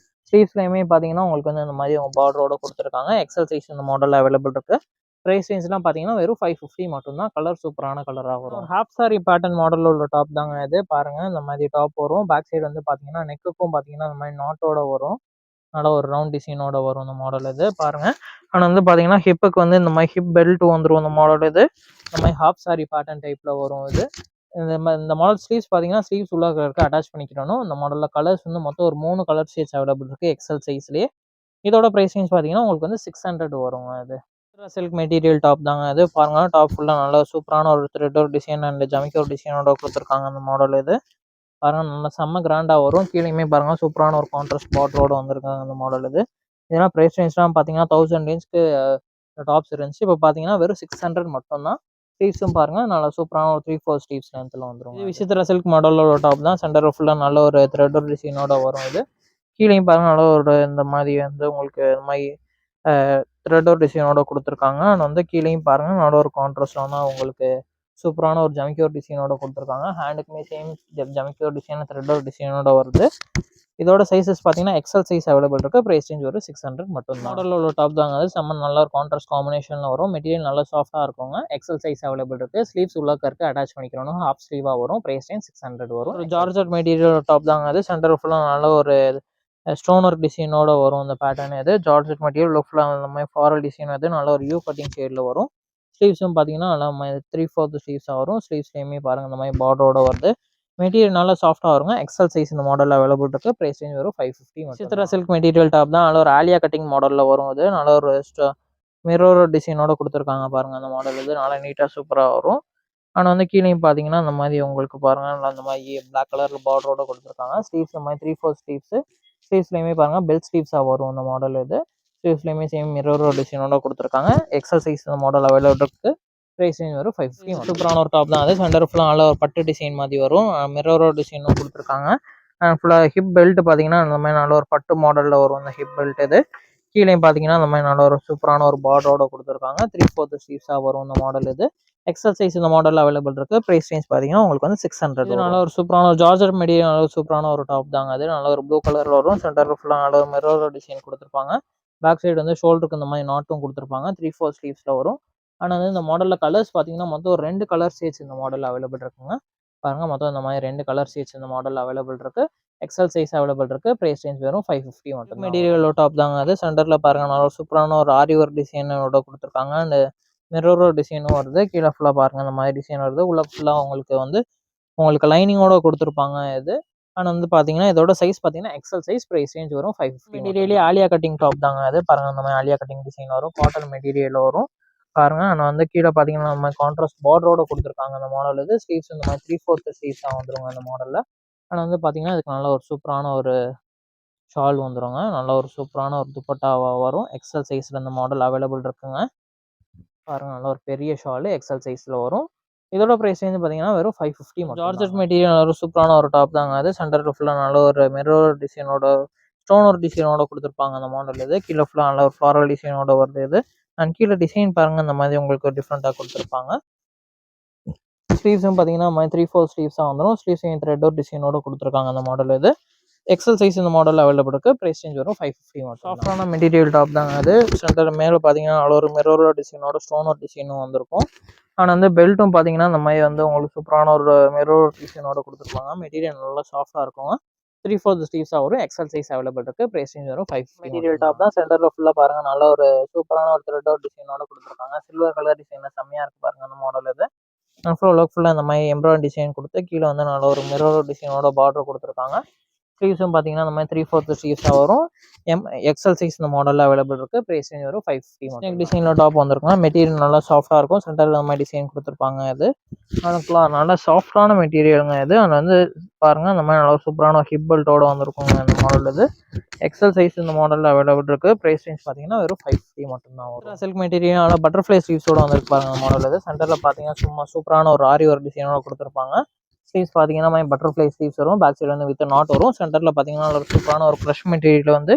ஸ்லீவ்ஸ்லையுமே பார்த்தீங்கன்னா உங்களுக்கு வந்து இந்த மாதிரி பார்டரோட கொடுத்துருக்காங்க. எக்ஸல் சைஸ் இந்த மாடல் அவைலபிள் இருக்குது. ப்ரைஸ் ரேஞ்ச்லாம் பார்த்தீங்கன்னா வெறும் 550 மட்டும்தான். கலர் சூப்பரான கலராக வரும். ஹாஃப் சாரி பேட்டர்ன் மாடலில் உள்ள டாப் தாங்க இது. பாருங்கள் இந்த மாதிரி டாப் வரும். பேக் சைடு வந்து பார்த்தீங்கன்னா நெக்குக்கும் பார்த்தீங்கன்னா இந்த மாதிரி நாட்டோட வரும். நல்ல ஒரு ரவுண்ட் டிசைனோட வரும் இந்த மாடல் இது. பாருங்கள் ஆனால் வந்து பார்த்தீங்கன்னா ஹிப்புக்கு வந்து இந்த மாதிரி ஹிப் பெல்ட் வந்துடும் இந்த மாடல் இது. இந்த மாதிரி ஹாஃப் சாரி பேட்டர்ன் டைப்பில் வரும் இது. இந்த மாடல் ஸ்லீவ்ஸ் பார்த்தீங்கன்னா ஸ்லீவ்ஸ் உள்ள இருக்க அட்டாச் பண்ணிக்கணும். இந்த மாடலில் கலர்ஸ் வந்து மொத்தம் ஒரு 3 கலர் ஷேட்ஸ் அவைலபிள் இருக்குது எக்ஸல் சைஸ்லேயே. இதோட ப்ரைஸ் ரேஞ்ச் பார்த்தீங்கன்னா உங்களுக்கு வந்து 600 வருங்க அது. சில்க் மெட்டீரியல் டாப் தாங்க அது. பாருங்கள் டாப் ஃபுல்லாக நல்லா சூப்பரான ஒரு த்ரெட் ஒரு டிசைன் அண்ட் ஜமிக்கி ஒரு டிசைனோட கொடுத்துருக்காங்க அந்த மாடல் இது. பாருங்கள் நல்லா செம்ம கிராண்டாக வரும். கீழேயுமே பாருங்கள் சூப்பரான ஒரு கான்ட்ராஸ்ட் பார்டரோடு வந்திருக்காங்க அந்த மாடல் இது. இதெல்லாம் ப்ரைஸ் ரேஞ்ச்லாம் பார்த்தீங்கன்னா 1000 ரேஞ்சுக்கு டாப்ஸ் இருந்துச்சு. இப்போ பார்த்தீங்கன்னா வெறும் 600 மட்டும்தான். ஸ்லீவ்ஸும் பாருங்கள் நல்லா சூப்பரான ஒரு 3/4 ஸ்லீவ்ஸ் லென்த்தில் வந்துடும். இது விசித்ரா சில்க் மாடலோட டாப் தான். சென்டர் ஃபுல்லாக நல்ல ஒரு த்ரெட் ஒரு டிசைனோட வரும் இது. கீழேயும் பாருங்கள் நல்ல ஒரு இந்த மாதிரி வந்து உங்களுக்கு இந்த மாதிரி த்ரெட் ஒரு டிசைனோட கொடுத்துருக்காங்க. அண்ட் வந்து கீழேயும் பாருங்கள் நல்ல ஒரு கான்ட்ராஸ்டான உங்களுக்கு சூப்பரான ஒரு ஜமிக்கோர் டிசைனோட கொடுத்துருக்காங்க. ஹேண்டுக்குமே சேம் ஜமிக்கோர் டிசைன் த்ரெட் ஒரு டிசைனோட வருது. இதோட சைஸஸ் பார்த்தீங்கன்னா எக்ஸல் சைஸ் அவைலபிள் இருக்குது. ப்ரைஸ் ரேஞ்ச் ஒரு 600 மட்டும். மாடலில் உள்ள டாப் தாங்க அது. செம்ம நல்ல ஒரு கான்ட்ராஸ்ட் காம்பினேஷனில் வரும். மெட்டீரியல் நல்லா சாஃப்டாக இருக்குங்க. எக்ஸல் சைஸ் அவைலபிள் இருக்குது. ஸ்லீவ்ஸ் உள்ளக்க இருக்குது அட்டாச் பண்ணிக்கிறோம். ஹாஃப் ஸ்லீவாக வரும். ப்ரைஸ் ரேஞ்ச் 600 வரும். ஒரு ஜார்ஜெட் மெட்டீரியல் டாப் தாங்க அது. சென்டர் ஃபுல்லாக நல்ல ஒரு ஸ்டோன் ஒர்க் டிசைனோட வரும் இந்த பேட்டர்ன் இது. ஜார்ஜெட் மெட்டீரியல் ஃபுல்லாக அந்த மாதிரி ஃபாரல் டிசைன் வந்து நல்ல ஒரு யூ கட்டிங் ஷேடில் வரும். ஸ்லீவ்ஸும் பார்த்தீங்கன்னா நல்லா 3/4 ஸ்லீவ்ஸாக வரும். ஸ்லீவ்ஸ்லேயுமே பாருங்கள் இந்த மாதிரி பார்டரோட வருது. மெட்டீரியல் நல்லா சாஃப்டாக வருங்க. எக்ஸல் சைஸ் இந்த மாடலில் அவைலபிள் இருக்குது. ப்ரைஸ் ரேஞ்ச் வரும் 550. விசித்ரா சில்க் மெட்டீரியல் டாப் தான். நல்ல ஒரு ஆலியா கட்டிங் மாடலில் வரும். இது நல்ல ஒரு மிரர் டிசைனோட கொடுத்துருக்காங்க பாருங்கள் அந்த மாடல் இது. நல்லா நீட்டாக சூப்பராக வரும். ஆனால் வந்து கீழேயும் பார்த்தீங்கன்னா இந்த மாதிரி உங்களுக்கு பாருங்கள் அந்த மாதிரி பிளாக் கலரில் பார்டரோட கொடுத்துருக்காங்க. ஸ்லீவ்ஸ் இந்த மாதிரி 3/4 ஸ்லீவ்ஸு. ஸ்லீவ்ஸ்லேயுமே பாருங்கள் பெல்ட் ஸ்லீவ்ஸாக வரும் இந்த மாடல் இது. ஸ்லீவ்ஸ்லேயுமே சேம் மிரர் டிசைனோட கொடுத்துருக்காங்க. எக்ஸல் சைஸ் இந்த மாடல் அவைலபிள் இருக்குது. ப்ரைஸ் ரேஞ்ச் வரும் 550. சூப்பரான ஒரு டாப் தான் அது. சென்டர் ஃபுல்லாக நல்ல ஒரு பட்டு டிசைன் மாதிரி வரும். மிரரோ டிசைனும் கொடுத்துருக்காங்க. ஃபுல்லாக ஹிப் பெல்ட் பார்த்தீங்கன்னா இந்த மாதிரி நல்ல ஒரு பட்டு மாடலில் வரும் அந்த ஹிப் பெல்ட் இது. கீழேயும் பார்த்தீங்கன்னா அந்த மாதிரி நல்ல ஒரு சூப்பரான ஒரு பார்டரோட கொடுத்துருக்காங்க. 3/4 ஸ்லீவ்ஸாக வரும் இந்த மாடல். இது எக்ஸல் சைஸ் இந்த மாடல் அவைலபிள் இருக்கு. ப்ரைஸ் ரேஞ்ச் பார்த்தீங்கன்னா உங்களுக்கு வந்து 600. இது நல்ல ஒரு சூப்பரான ஒரு ஜார்ஜர் மெட்டீரியல், நல்ல ஒரு சூப்பரான ஒரு டாப் தாங்க. அது நல்ல ஒரு ப்ளூ கலரில் வரும். சென்டர் ஃபுல்லாக நல்ல ஒரு மிரர் டிசைன் கொடுத்துருப்பாங்க. பேக் சைடு வந்து ஷோல்டருக்கு இந்த மாதிரி நாட்டும் கொடுத்துருப்பாங்க. 3/4 ஸ்லீவ்ஸில் வரும். ஆனால் வந்து இந்த மாடலில் கலர்ஸ் பார்த்தீங்கன்னா மொத்தம் ஒரு 2 கலர் ஷேட்ஸ் இந்த மாடல் அவைலபிள் இருக்குங்க. பாருங்க, மொத்தம் இந்த மாதிரி 2 கலர் ஷேட்ஸ் இந்த மாடல் அவைலபிள் இருக்கு. எக்ஸல் சைஸ் அவைலபிள் இருக்கு. ப்ரைஸ் ரேஞ்ச் வெறும் 550 மட்டும். மெட்டீரியல் டாப் தாங்க அது. சென்டரில் பாருங்க நல்ல ஒரு சூப்பரான ஒரு ஆரி ஒர்க் டிசைனோட கொடுத்துருக்காங்க. அண்ட் மிரர் டிசைனும் வருது. கீழே ஃபுல்லாக பாருங்க இந்த மாதிரி டிசைன் வருது. உள்ள ஃபுல்லாக உங்களுக்கு லைனிங்கோட கொடுத்துருப்பாங்க இது. ஆனால் வந்து பார்த்தீங்கன்னா இதோட சைஸ் பார்த்தீங்கன்னா எக்ஸல் சைஸ். ப்ரைஸ் ரேஞ்ச் வரும் 550. மெட்டீரியலே ஆலியா கட்டிங் டாப் தாங்க அது. பாருங்க இந்த மாதிரி ஆலியா கட்டிங் டிசைன் வரும். காட்டன் மெட்டீரியல் வரும் பாருங்க. ஆனால் வந்து கீழே பார்த்தீங்கன்னா நம்ம கான்ட்ராஸ்ட் பார்டரோட கொடுத்துருக்காங்க அந்த மாடல். இது ஸ்லீவ்ஸ் இந்த மாதிரி 3/4 ஸ்லீவ்ஸாக வந்துருங்க அந்த மாடலில். ஆனால் வந்து பார்த்தீங்கன்னா இதுக்கு நல்ல ஒரு சூப்பரான ஒரு ஷால் வந்துருங்க. நல்ல ஒரு சூப்பரான ஒரு துப்பட்டாவாக வரும். எக்ஸல் சைஸில் இந்த மாடல் அவைலபிள் இருக்குங்க. பாருங்க, நல்ல ஒரு பெரிய ஷாலு எக்ஸல் சைஸில் வரும். இதோட ப்ரைஸ் வந்து பார்த்தீங்கன்னா வெறும் 550 மட்டும். ஜார்ஜெட் மெட்டீரியல் ஒரு சூப்பரான ஒரு டாப் தாங்க அது. சென்டரில் ஃபுல்லாக நல்ல ஒரு மிரர் டிசைனோட ஸ்டோன் ஒரு டிசைனோட கொடுத்துருப்பாங்க அந்த மாடல். இது கீழே ஃபுல்லாக நல்ல ஒரு ஃப்ளாரல் டிசைனோட வருது இது. அண்ட் கீழே டிசைன் பாருங்கள் இந்த மாதிரி உங்களுக்கு டிஃப்ரெண்ட்டாக கொடுத்துருப்பாங்க. ஸ்லீவ்ஸும் பார்த்தீங்கன்னா 3/4 ஸ்லீவ்ஸாக வந்துடும். ஸ்லீவ்ஸையும் த்ரெட் ஒரு டிசைனோட கொடுத்துருக்காங்க அந்த மாடல். இது எக்ஸல் சைஸ் இந்த மாடல் அவைலபிள் இருக்குது. ப்ரைஸ் ரேஞ்ச் வரும் 550 மட்டும். சாஃப்டான மெட்டீரியல் டாப் தாங்க அது. சென்டர் மேலே பார்த்தீங்கன்னா நல்ல ஒரு மிரர் டிசைனோட ஸ்டோன் ஒரு டிசைனும் வந்திருக்கும். ஆனால் வந்து பெல்ட்டும் பார்த்தீங்கன்னா இந்த மாதிரி வந்து உங்களுக்கு சூப்பரான ஒரு மிரர் டிசைனோட கொடுத்துருப்பாங்க. மெட்டீரியல் நல்லா சாஃப்டாக இருக்கும். 3/4 ஸ்லீவ்ஸாக வரும். எக்ஸல் சைஸ் அவைலபிள் இருக்குது. ப்ரைஸ் ரேஞ்ச் வரும் 550. மெட்டீரியல் டாப் தான். சென்டரில் ஃபுல்லாக பாருங்கள் நல்ல ஒரு சூப்பரான ஒரு த்ரெட் ஒரு டிசைனோட கொடுத்துருக்காங்க. சில்வர் கலர் டிசைனில் செம்மையாக இருக்குது பாருங்கள் அந்த மாடல். இது ஃபுல்லாக இந்த மாதிரி எம்ப்ராய்டரி டிசைன் கொடுத்து கீழே வந்து நல்ல ஒரு மிரர் டிசைனோட பார்டர் கொடுத்துருக்காங்க. ஸ்லீவ்ஸும் பார்த்தீங்கன்னா இந்த மாதிரி 3/4 ஸ்லீவ்ஸாக வரும். எக்ஸல் சைஸ் இந்த மாடலில் அவைலபிள் இருக்குது. ப்ரைஸ் ரேஞ்ச் வரும் 550 மட்டும். டிசைனில் டாப் வந்துருக்குங்க. மெட்டீரியல் நல்லா சாஃப்டாக இருக்கும். சென்டரில் இந்த மாதிரி டிசைன் கொடுத்துருப்பாங்க. இது நல்லா சாஃப்டான மெட்டீரியலுங்க இது. அது வந்து பாருங்கள் இந்த மாதிரி நல்லா சூப்பரான ஹிப் பெல்ட்டோட வந்துருக்குங்க இந்த மாடல். இது எக்ஸல் சைஸ் இந்த மாடலில் அவைலபிள் இருக்குது. ப்ரைஸ் ரேஞ்ச் பார்த்தீங்கன்னா வெறும் 550 மட்டும்தான் வரும். சில்க் மெட்டீரியல் நல்லா பட்டர்ஃப்ளை ஸ்லீவ்ஸோட வந்துருக்கு பாருங்க அந்த மாடல். இது சென்டரில் பார்த்தீங்கன்னா சும்மா சூப்பரான ஒரு ஆரி ஒர்க் டிசைனோட கொடுத்துருப்பாங்க. ஸ்லீவ்ஸ் பார்த்தீங்கன்னா பட்டர்ஃப்ளை ஸ்லீவ்ஸ் வரும். பேக் சைடு வந்து வித் நாட் வரும். சென்டரில் பார்த்தீங்கன்னா ஒரு சூப்பரான ஒரு க்ரஷ் மெட்டீரியல் வந்து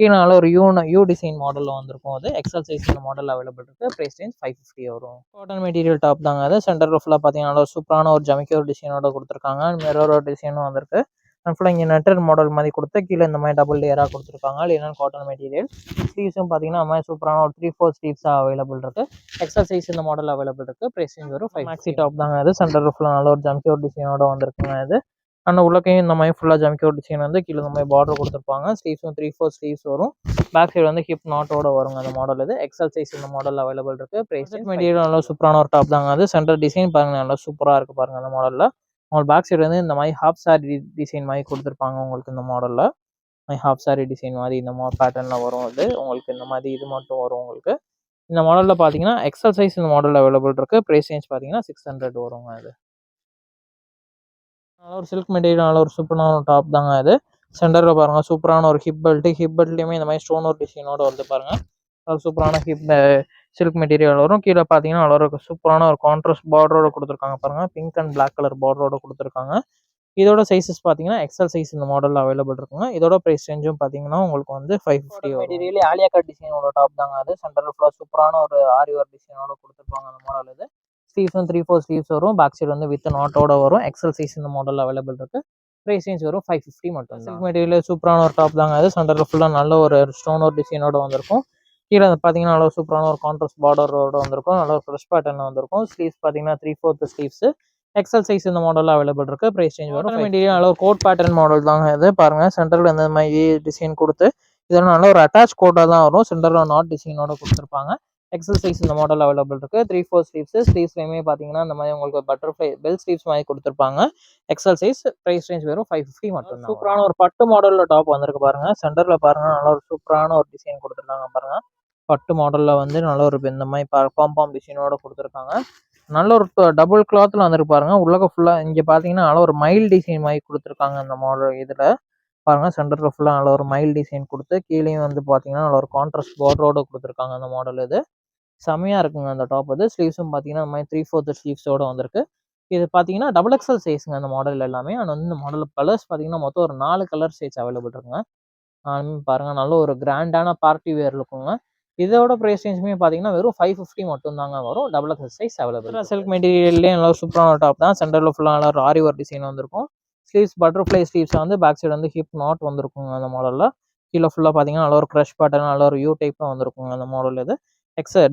கீழே நல்ல ஒரு யூ டிசைன் மாடலில் வந்திருக்கும். அது எக்ஸல் சைஸ் இந்த மாடல் அவைலபிள் இருக்குது. ப்ரைஸ் ரேஞ்ச் 550 வரும். காட்டன் மெட்டீரியல் டாப் தாங்க அது. சென்டரில் ஃபுல்லாக பார்த்தீங்கன்னா ஒரு சூப்பரான ஒரு ஜமிக்கோர் டிசைனோட கொடுத்துருக்காங்க. மிரர் டிசைனும் வந்திருக்கு. அண்ட் ஃபுல்லாக இங்கே நெட்டர் மாடல் மாதிரி கொடுத்து கீழே இந்த மாதிரி டபுள் லேயராக கொடுத்துருக்காங்க. இல்லைன்னா காட்டன் மெட்டீரியல். ஸ்லீவ்ஸும் பார்த்தீங்கன்னா அந்த மாதிரி சூப்பரான ஒரு 3/4 ஸ்லீவ்ஸாக அவைலபிள் இருக்குது. எக்ஸல் சைஸ் இந்த மாடல் அவைலபிள் இருக்குது. ப்ரைஸ் ரேஞ்ச் வரும் 5 மேக்ஸி டாப் தாங்க அது. சென்டரில் ஃபுல்லாக நல்ல ஒரு ஜமிக்கோர் டிசைனோட வந்திருக்குங்க இது. அந்த உள்ளக்கையும் இந்த மாதிரி ஃபுல்லாக ஜமிக்கோர் டிசைன் வந்து கீழே இந்த மாதிரி பார்டர் கொடுத்துருப்பாங்க. ஸ்லீவ்ஸும் 3/4 ஸ்லீவ்ஸ் வரும். பேக் சைடு வந்து ஹிப் நாட்டோட வருங்க அந்த மாடல். இது எக்ஸல் சைஸ் இந்த மாடல் அவைலபிள் இருக்குது. ப்ரைஸ் மெட்டீரியல் நல்லா சூப்பரான ஒரு டாப் தாங்க அது. சென்டர் டிசைன் பாருங்கள் நல்லா சூப்பராக இருக்குது பாருங்கள் அந்த மாடலில். உங்களுக்கு பேக் சைடு வந்து இந்த மாதிரி ஹாஃப் சாரி டிசைன் மாதிரி கொடுத்துருப்பாங்க உங்களுக்கு இந்த மாடலில். ஹாஃப் சாரி டிசைன் மாதிரி இந்த பேட்டர்னில் வரும். அது உங்களுக்கு இந்த மாதிரி இது மட்டும் வரும் உங்களுக்கு. இந்த மாடலில் பார்த்தீங்கன்னா எக்ஸல் சைஸ் இந்த மாடல் அவைலபிள் இருக்குது. ப்ரைஸ் ரேஞ்ச் பார்த்தீங்கன்னா 600 வருங்க அது. நல்ல ஒரு சில்க் மெட்டீரியல் நல்ல ஒரு சூப்பரான ஒரு டாப் தாங்க அது. சென்டரில் பாருங்கள் சூப்பரான ஒரு ஹிப் பெல்ட்லேயுமே இந்த மாதிரி ஸ்டோன் ஒரு டிசைனோட வருது பாருங்கள். அது சூப்பரான சில்க் மெட்டீரியல் வரும். கீழே பார்த்தீங்கன்னா நல்ல ஒரு சூப்பரான ஒரு கான்ட்ராஸ்ட் பார்டரோட கொடுத்துருக்காங்க பாருங்கள். பிங்க் அண்ட் பிளாக் கலர் பார்டரோட கொடுத்துருக்காங்க. இதோட சைஸஸ் பார்த்தீங்கன்னா எக்ஸல் சைஸ் இந்த மாடலில் அவைலபிள் இருக்குங்க. இதோட ப்ரைஸ் ரேஞ்சும் பார்த்தீங்கன்னா உங்களுக்கு வந்து 550 மெட்டீரியல் ஆலியா கட் டிசைனோட டாப் தாங்க அது. சென்டரில் ஃபுல்லாக சூப்பரான ஒரு ஆரி ஒர்க் டிசைனோட கொடுத்துருப்பாங்க அந்த மாடல். இது ஸ்லீவ்ஸும் 3/4 ஸ்லீவ்ஸ் வரும். பேக் சைடு வந்து வித் நாட்டோட வரும். எக்ஸல் சைஸ் இந்த மாடல் அவைலபிள் இருக்குது. ப்ரைஸ் ரேஞ்ச் வரும் 550 மட்டும். சில்க் மெட்டீரியல் சூப்பரான ஒரு டாப் தாங்க அது. சென்டரில் ஃபுல்லாக நல்ல ஒரு ஸ்டோன் ஒரு டிசைனோட வந்திருக்கும். கீழே பார்த்தீங்கன்னா நல்ல சூப்பரான ஒரு கான்ட்ராஸ்ட் பார்டரோட வந்திருக்கும். நல்ல ஒரு ஃப்ரெஷ் பேட்டர்னில் வந்திருக்கும். ஸ்லீவ்ஸ் பார்த்தீங்கன்னா 3/4 ஸ்லீவ்ஸ். எக்ஸல் சைஸ் இந்த மாடலில் அவைலபிள் இருக்குது. ப்ரைஸ் ரேஞ்ச் வரும். மெட்டீரியல் நல்ல ஒரு கோட் பேட்டர்ன் மாடல் தாங்க இது. பாருங்கள் சென்டரில் இந்த மாதிரி டிசைன் கொடுத்து இதெல்லாம் நல்ல ஒரு அட்டாச் கோட்டாக தான் வரும். சென்டரில் நாட் டிசைனோட கொடுத்துருப்பாங்க. எக்ஸல் சைஸ் இந்த மாடல் அவைலபிள் இருக்குது. 3/4 ஸ்லீவ்ஸ்லையுமே பார்த்தீங்கன்னா இந்த மாதிரி உங்களுக்கு பட்டர்ஃப்ளை பெல் ஸ்லீவ்ஸ் மாதிரி கொடுத்துருப்பாங்க. XL size. ப்ரைஸ் ரேஞ்ச் வெறும் 550 மட்டும். சூப்பரான ஒரு பட்டு மாடலில் டாப் வந்திருக்கு பாருங்கள். சென்டரில் பாருங்கள் நல்ல ஒரு சூப்பரான ஒரு டிசைன் கொடுத்துருக்காங்க பாருங்கள். பட்டு மாடலில் வந்து நல்ல ஒரு இந்த மாதிரி பாம் டிசைனோட கொடுத்துருக்காங்க. நல்ல ஒரு டபுள் கிளாத்தில் வந்துருக்கு பாருங்கள். உள்ளக ஃபுல்லாக இங்கே பார்த்தீங்கன்னா நல்ல ஒரு மைல் டிசைன் மாதிரி கொடுத்துருக்காங்க அந்த மாடல். இதில் பாருங்கள் சென்டரில் ஃபுல்லாக நல்ல ஒரு மைல் டிசைன் கொடுத்து கீழேயும் வந்து பார்த்தீங்கன்னா நல்ல ஒரு கான்ட்ராஸ்ட் பார்டரோட கொடுத்துருக்காங்க அந்த மாடல். இது செம்மையாக இருக்குங்க அந்த டாப். அது ஸ்லீவ்ஸும் பார்த்தீங்கன்னா இந்த மாதிரி 3/4 ஸ்லீவ்ஸோட வந்திருக்கு. இது பார்த்தீங்கன்னா டபுள் எக்ஸல் சைஸுங்க அந்த மாடல் எல்லாமே. ஆனால் வந்து இந்த மாடல் கலர்ஸ் பார்த்தீங்கன்னா மொத்தம் ஒரு 4 கலர் ஷேட்ஸ் அவைலபிள் இருக்குங்க. பாருங்க நல்ல ஒரு கிராண்டான பார்ட்டி வேர் லுக்குங்க. இதோட பிரைஸ் ரேஞ்சுமே பார்த்தீங்கன்னா வெறும் 550 மட்டும் தாங்க வரும். Double XL size available. Silk மெட்டீரியல்லே நல்ல ஒரு சூப்பரான டாப் தான். சென்டரில் ஃபுல்லாக நல்ல ஒரு ஆரி ஒர்க் டிசைன் வந்திருக்கும். ஸ்லீவ்ஸ் பட்டர்ஃப்ளை ஸ்லீவ்ஸ் வந்து பேக் சைடு வந்து ஹிப் நாட் வந்திருக்குங்க அந்த மாடலில். கீழே ஃபுல்லாக பார்த்தீங்கன்னா நல்ல ஒரு க்ரஷ் பேட்டர்ன் நல்ல ஒரு யூ டைப்பில் வந்திருக்குங்க அந்த மாடல். இது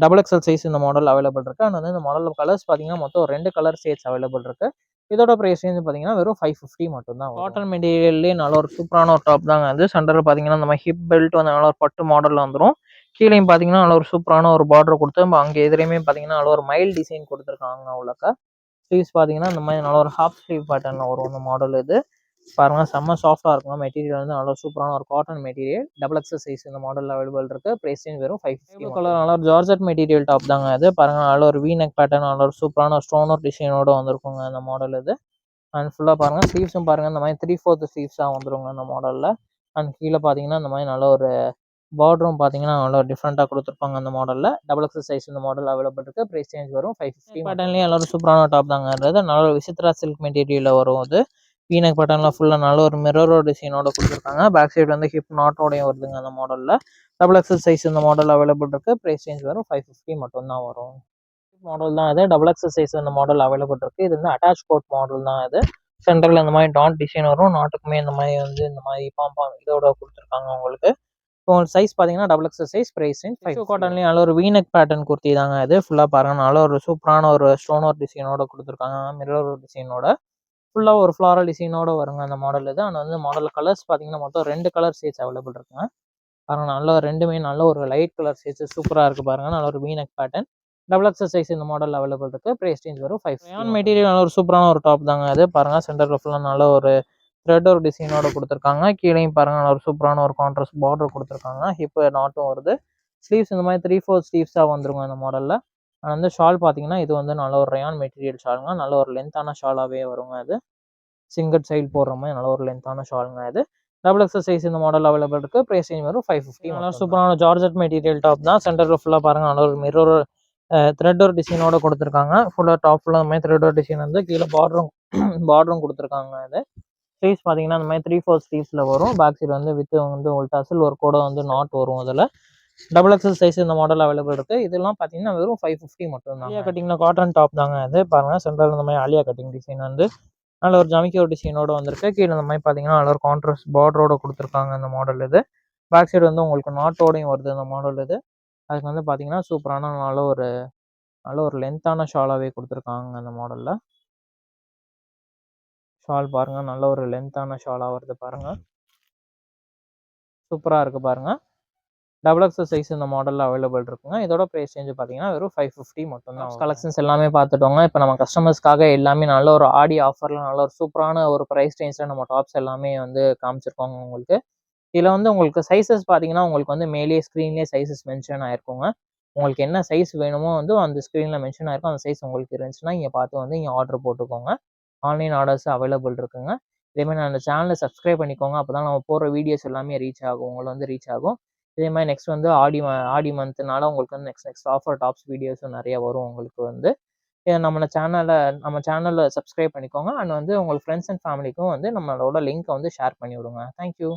டபுள் எக்ஸல் சைஸ் இந்த மாடல் அவைலபிள் இருக்குது. அண்ட் வந்து இந்த மாடல் கலர்ஸ் பார்த்தீங்கன்னா மொத்தம் 2 கலர் ஷேட்ஸ் அவைலபிள் இருக்குது. இதோட பிரைஸ் ரேஞ்ச் பார்த்தீங்கன்னா வெறும் 550 மட்டும் தான். காட்டன் மெட்டீரியல்லேயே நல்ல ஒரு சூப்பரான ஒரு டாப் தாங்க அது. சென்டரில் பார்த்தீங்கன்னா நம்ம ஹிப் பெல்ட் வந்து நல்ல ஒரு பட்டு மாடலில் வந்துடும். கீழேயும் பார்த்தீங்கன்னா நல்ல ஒரு சூப்பரான ஒரு பார்டர் கொடுத்து அங்கே எதிரையுமே பார்த்தீங்கன்னா நல்ல ஒரு மைல் டிசைன் கொடுத்துருக்காங்க உள்ளக்க. ஸ்லீவ்ஸ் பார்த்தீங்கன்னா இந்த மாதிரி நல்ல ஒரு ஹாஃப் ஸ்லீவ் பேட்டர்னில் வரும் இந்த மாடல். இது பாருங்க செம்ம சாஃப்டாக இருக்கும். மெட்டீரியல் வந்து நல்ல சூப்பரான ஒரு cotton material. Double XL size இந்த மாடல் அவைலபிள் இருக்கு. பிரைஸ் ரேஞ்ச் வெறும் 550. கலர் நல்ல ஒரு ஜார்ஜெட் மெட்டீரியல் டாப் தாங்க அது. பாருங்க நல்ல ஒரு வி நெக் பேட்டர்ன் நல்ல ஒரு சூப்பரான ஸ்டோன் ஒர்க் டிசைனோட வந்திருக்குங்க இந்த மாடல். இது அண்ட் ஃபுல்லாக பாருங்க ஸ்லீவ்ஸும் பாருங்க இந்த மாதிரி 3/4 ஸ்லீவ்ஸாக வந்துருங்க இந்த மாடலில். அண்ட் கீழே பார்த்தீங்கன்னா இந்த மாதிரி நல்ல ஒரு பார்டரும் பார்த்தீங்கன்னா நல்லா டிஃப்ரெண்ட்டாக கொடுத்துருப்பாங்க அந்த மாடலில். டபுள் எக்ஸல் சைஸ் இந்த மாடல் அவைலபிள் இருக்குது. ப்ரைஸ் சேஞ்ச் வரும் 550. பேட்டர்ன்லேயே எல்லாரும் சூப்பரான டாப் தாங்கன்றது நல்ல ஒரு விசித்ரா சில்க் மெட்டீரியலில் வரும். அது வீனக் பேட்டர்னில் ஃபுல்லாக நல்ல ஒரு மிரரோ டிசைனோட கொடுத்துருக்காங்க. பேக் சைடு வந்து ஹிப் நாட்டோடையும் வருதுங்க அந்த மாடலில். டபுள் எக்ஸல் சைஸ் இந்த மாடல் அவைலபிள் இருக்குது. ப்ரைஸ் சேஞ்ச் வரும் 550 மட்டும் தான் வரும். மாடல் தான் இது. டபுள் எக்ஸல் சைஸ் இந்த மாடல் அவைலபிள் இருக்குது. இது வந்து அட்டாச் கோட் மாடல் தான் இது. சென்டரில் இந்த மாதிரி டாட் டிசைன் வரும். நாட்டுக்குமே இந்த மாதிரி வந்து இந்த மாதிரி பாம்பாம் இதோட கொடுத்துருக்காங்க உங்களுக்கு. உங்களுக்கு சைஸ் பார்த்தீங்கன்னா double XL size. Price range 5 காட்டன்லேயும் நல்ல ஒரு வீனக் பேட்டர்ன் குர்த்தி தாங்க இது. ஃபுல்லாக பாருங்க நல்ல ஒரு சூப்பரான ஒரு ஸ்டோன் ஒர்க் டிசைனோட கொடுத்துருக்காங்க. மிரர் டிசைனோட ஃபுல்லாக ஒரு ஃப்ளாரல் டிசைனோட வருங்க அந்த மாடல். இது அண்ட் வந்து மாடல் கலர்ஸ் பார்த்தீங்கன்னா மொத்தம் 2 கலர் ஷேட்ஸ் அவைலபிள் இருக்குங்க. பாருங்க நல்ல ரெண்டுமே நல்ல ஒரு லைட் கலர் ஷேட்ஸ் சூப்பராக இருக்குது பாருங்க. நல்ல ஒரு வீனக் பேட்டர்ன். டபுள் எக்ஸல் சைஸ் இந்த மாடல் அவைலபிள் இருக்குது. ப்ரைஸ் ரேஞ்ச் வரும் 5. ரயான் மெட்டீரியல் நல்ல ஒரு சூப்பரான ஒரு டாப் தாங்க அது. பாருங்க சென்டரில் ஃபுல்லாக நல்ல ஒரு த்ரெட் ஒரு டிசைனோட கொடுத்துருக்காங்க. கீழேயும் பாருங்க நல்ல ஒரு சூப்பரான ஒரு கான்ட்ராஸ்ட் பார்டர் கொடுத்துருக்காங்க. ஹிப் நாட்டும் வருது. ஸ்லீவ்ஸ் இந்த மாதிரி 3/4 ஸ்லீவ்ஸாக வந்துருங்க இந்த மாடலில். வந்து ஷால் பார்த்தீங்கன்னா இது வந்து நல்ல ஒரு ரயான் மெட்டீரியல் ஷாலுங்க. நல்ல ஒரு லென்த்தான ஷாலாகவே வருங்க அது. சிங்கட் சைடு போடுற மாதிரி நல்ல ஒரு லென்த்தான ஷாலுங்க அது. டபுள் எக்ஸல் சைஸ் இந்த மாடல் அவைலபிள் இருக்குது. ப்ரைஸ் ரேஞ்ச் வரும் 550. நல்லா சூப்பரான ஜார்ஜெட் மெட்டீரியல் டாப் தான். சென்டரில் ஃபுல்லாக பாருங்க நல்ல ஒரு மிரர் த்ரெட் ஒரு டிசைனோட கொடுத்துருக்காங்க. ஃபுல்லாக டாப் ஃபுல்லாக இந்த மாதிரி த்ரெட் ஒரு டிசைன் வந்து கீழே பார்டரும் கொடுத்துருக்காங்க. அது ஸ்லீவ்ஸ் பார்த்தீங்கன்னா இந்த மாதிரி 3/4 ஸ்லீவ்ஸில் வரும். பேக் சைடு வந்து வித் வந்து ஒரு டசில் ஒரு கூட வந்து நாட் வரும். அதில் டபுள் எக்ஸல் சைஸ் இந்த மாடல் அவைலபிள் இருக்குது. இதெல்லாம் பார்த்தீங்கன்னா வெறும் 550 மட்டும் தான். ஆலியா கட்டிங்கில் காட்டன் டாப் தாங்க அது. பாருங்கள் சென்டரில் இந்த மாதிரி ஆலியா கட்டிங் டிசைன் வந்து நல்ல ஒரு ஜமிக்கி ஒரு டிசைனோட வந்திருக்கு. கீழே இந்த மாதிரி பார்த்தீங்கன்னா நல்ல ஒரு கான்ட்ராஸ்ட் பார்டரோட கொடுத்துருக்காங்க இந்த மாடல். இது பேக் சைடு வந்து உங்களுக்கு நாட்டோடையும் வருது இந்த மாடல். இது அதுக்கு வந்து பார்த்தீங்கன்னா சூப்பரான நல்ல ஒரு லென்த்தான ஷாலாகவே கொடுத்துருக்காங்க அந்த மாடலில். ஷால் பாருங்க நல்ல ஒரு லென்த்தான ஷாலாக வருது பாருங்க. சூப்பராக இருக்குது பாருங்க. டபுள் எக்ஸல் சைஸ் இந்த மாடலில் அவைலபிள் இருக்குங்க. இதோட ப்ரைஸ் ரேஞ்ச் பார்த்தீங்கன்னா வெறும் 550 மட்டும் தான். கலெக்ஷன்ஸ் எல்லாமே பார்த்துட்டோங்க. இப்போ நம்ம கஸ்டமர்ஸ்க்காக எல்லாமே நல்ல ஒரு ஆடி ஆஃபரில் நல்ல ஒரு சூப்பரான ஒரு ப்ரைஸ் ரேஞ்சில் நம்ம டாப்ஸ் எல்லாமே வந்து காமிச்சிருக்கோங்க உங்களுக்கு. இதில் வந்து உங்களுக்கு சைஸஸ் பார்த்தீங்கன்னா உங்களுக்கு வந்து மேலே ஸ்க்ரீன்லேயே சைஸஸ் மென்ஷன் ஆயிருக்குங்க. உங்களுக்கு என்ன சைஸ் வேணுமோ வந்து அந்த ஸ்க்ரீனில் மென்ஷன் ஆயிருக்கும். அந்த சைஸ் உங்களுக்கு இருந்துச்சுன்னா இங்கே பார்த்து வந்து இங்கே ஆர்டர் போட்டுக்கோங்க. ஆன்லைன் ஆர்டர்ஸ் அவைலபிள் இருக்குங்க. இதேமாதிரி நான் அந்த சேனலை சப்ஸ்கிரைப் பண்ணிக்கோங்க. அப்போ தான் நம்ம போடுற வீடியோஸ் எல்லாமே ரீச் ஆகும். உங்களை வந்து ரீச் ஆகும். இதே மாதிரி நெக்ஸ்ட் வந்து ஆடி மந்த்னால உங்களுக்கு வந்து நெக்ஸ்ட் ஆஃபர் டாப்ஸ் வீடியோஸும் நிறையா வரும் உங்களுக்கு வந்து. நம்ம சேனலை சப்ஸ்கிரைப் பண்ணிக்கோங்க. அண்ட் வந்து உங்கள் ஃப்ரெண்ட்ஸ் அண்ட் ஃபேமிலிக்கும் வந்து நம்மளோட லிங்க்கை வந்து ஷேர் பண்ணி விடுங்க. தேங்க்யூ.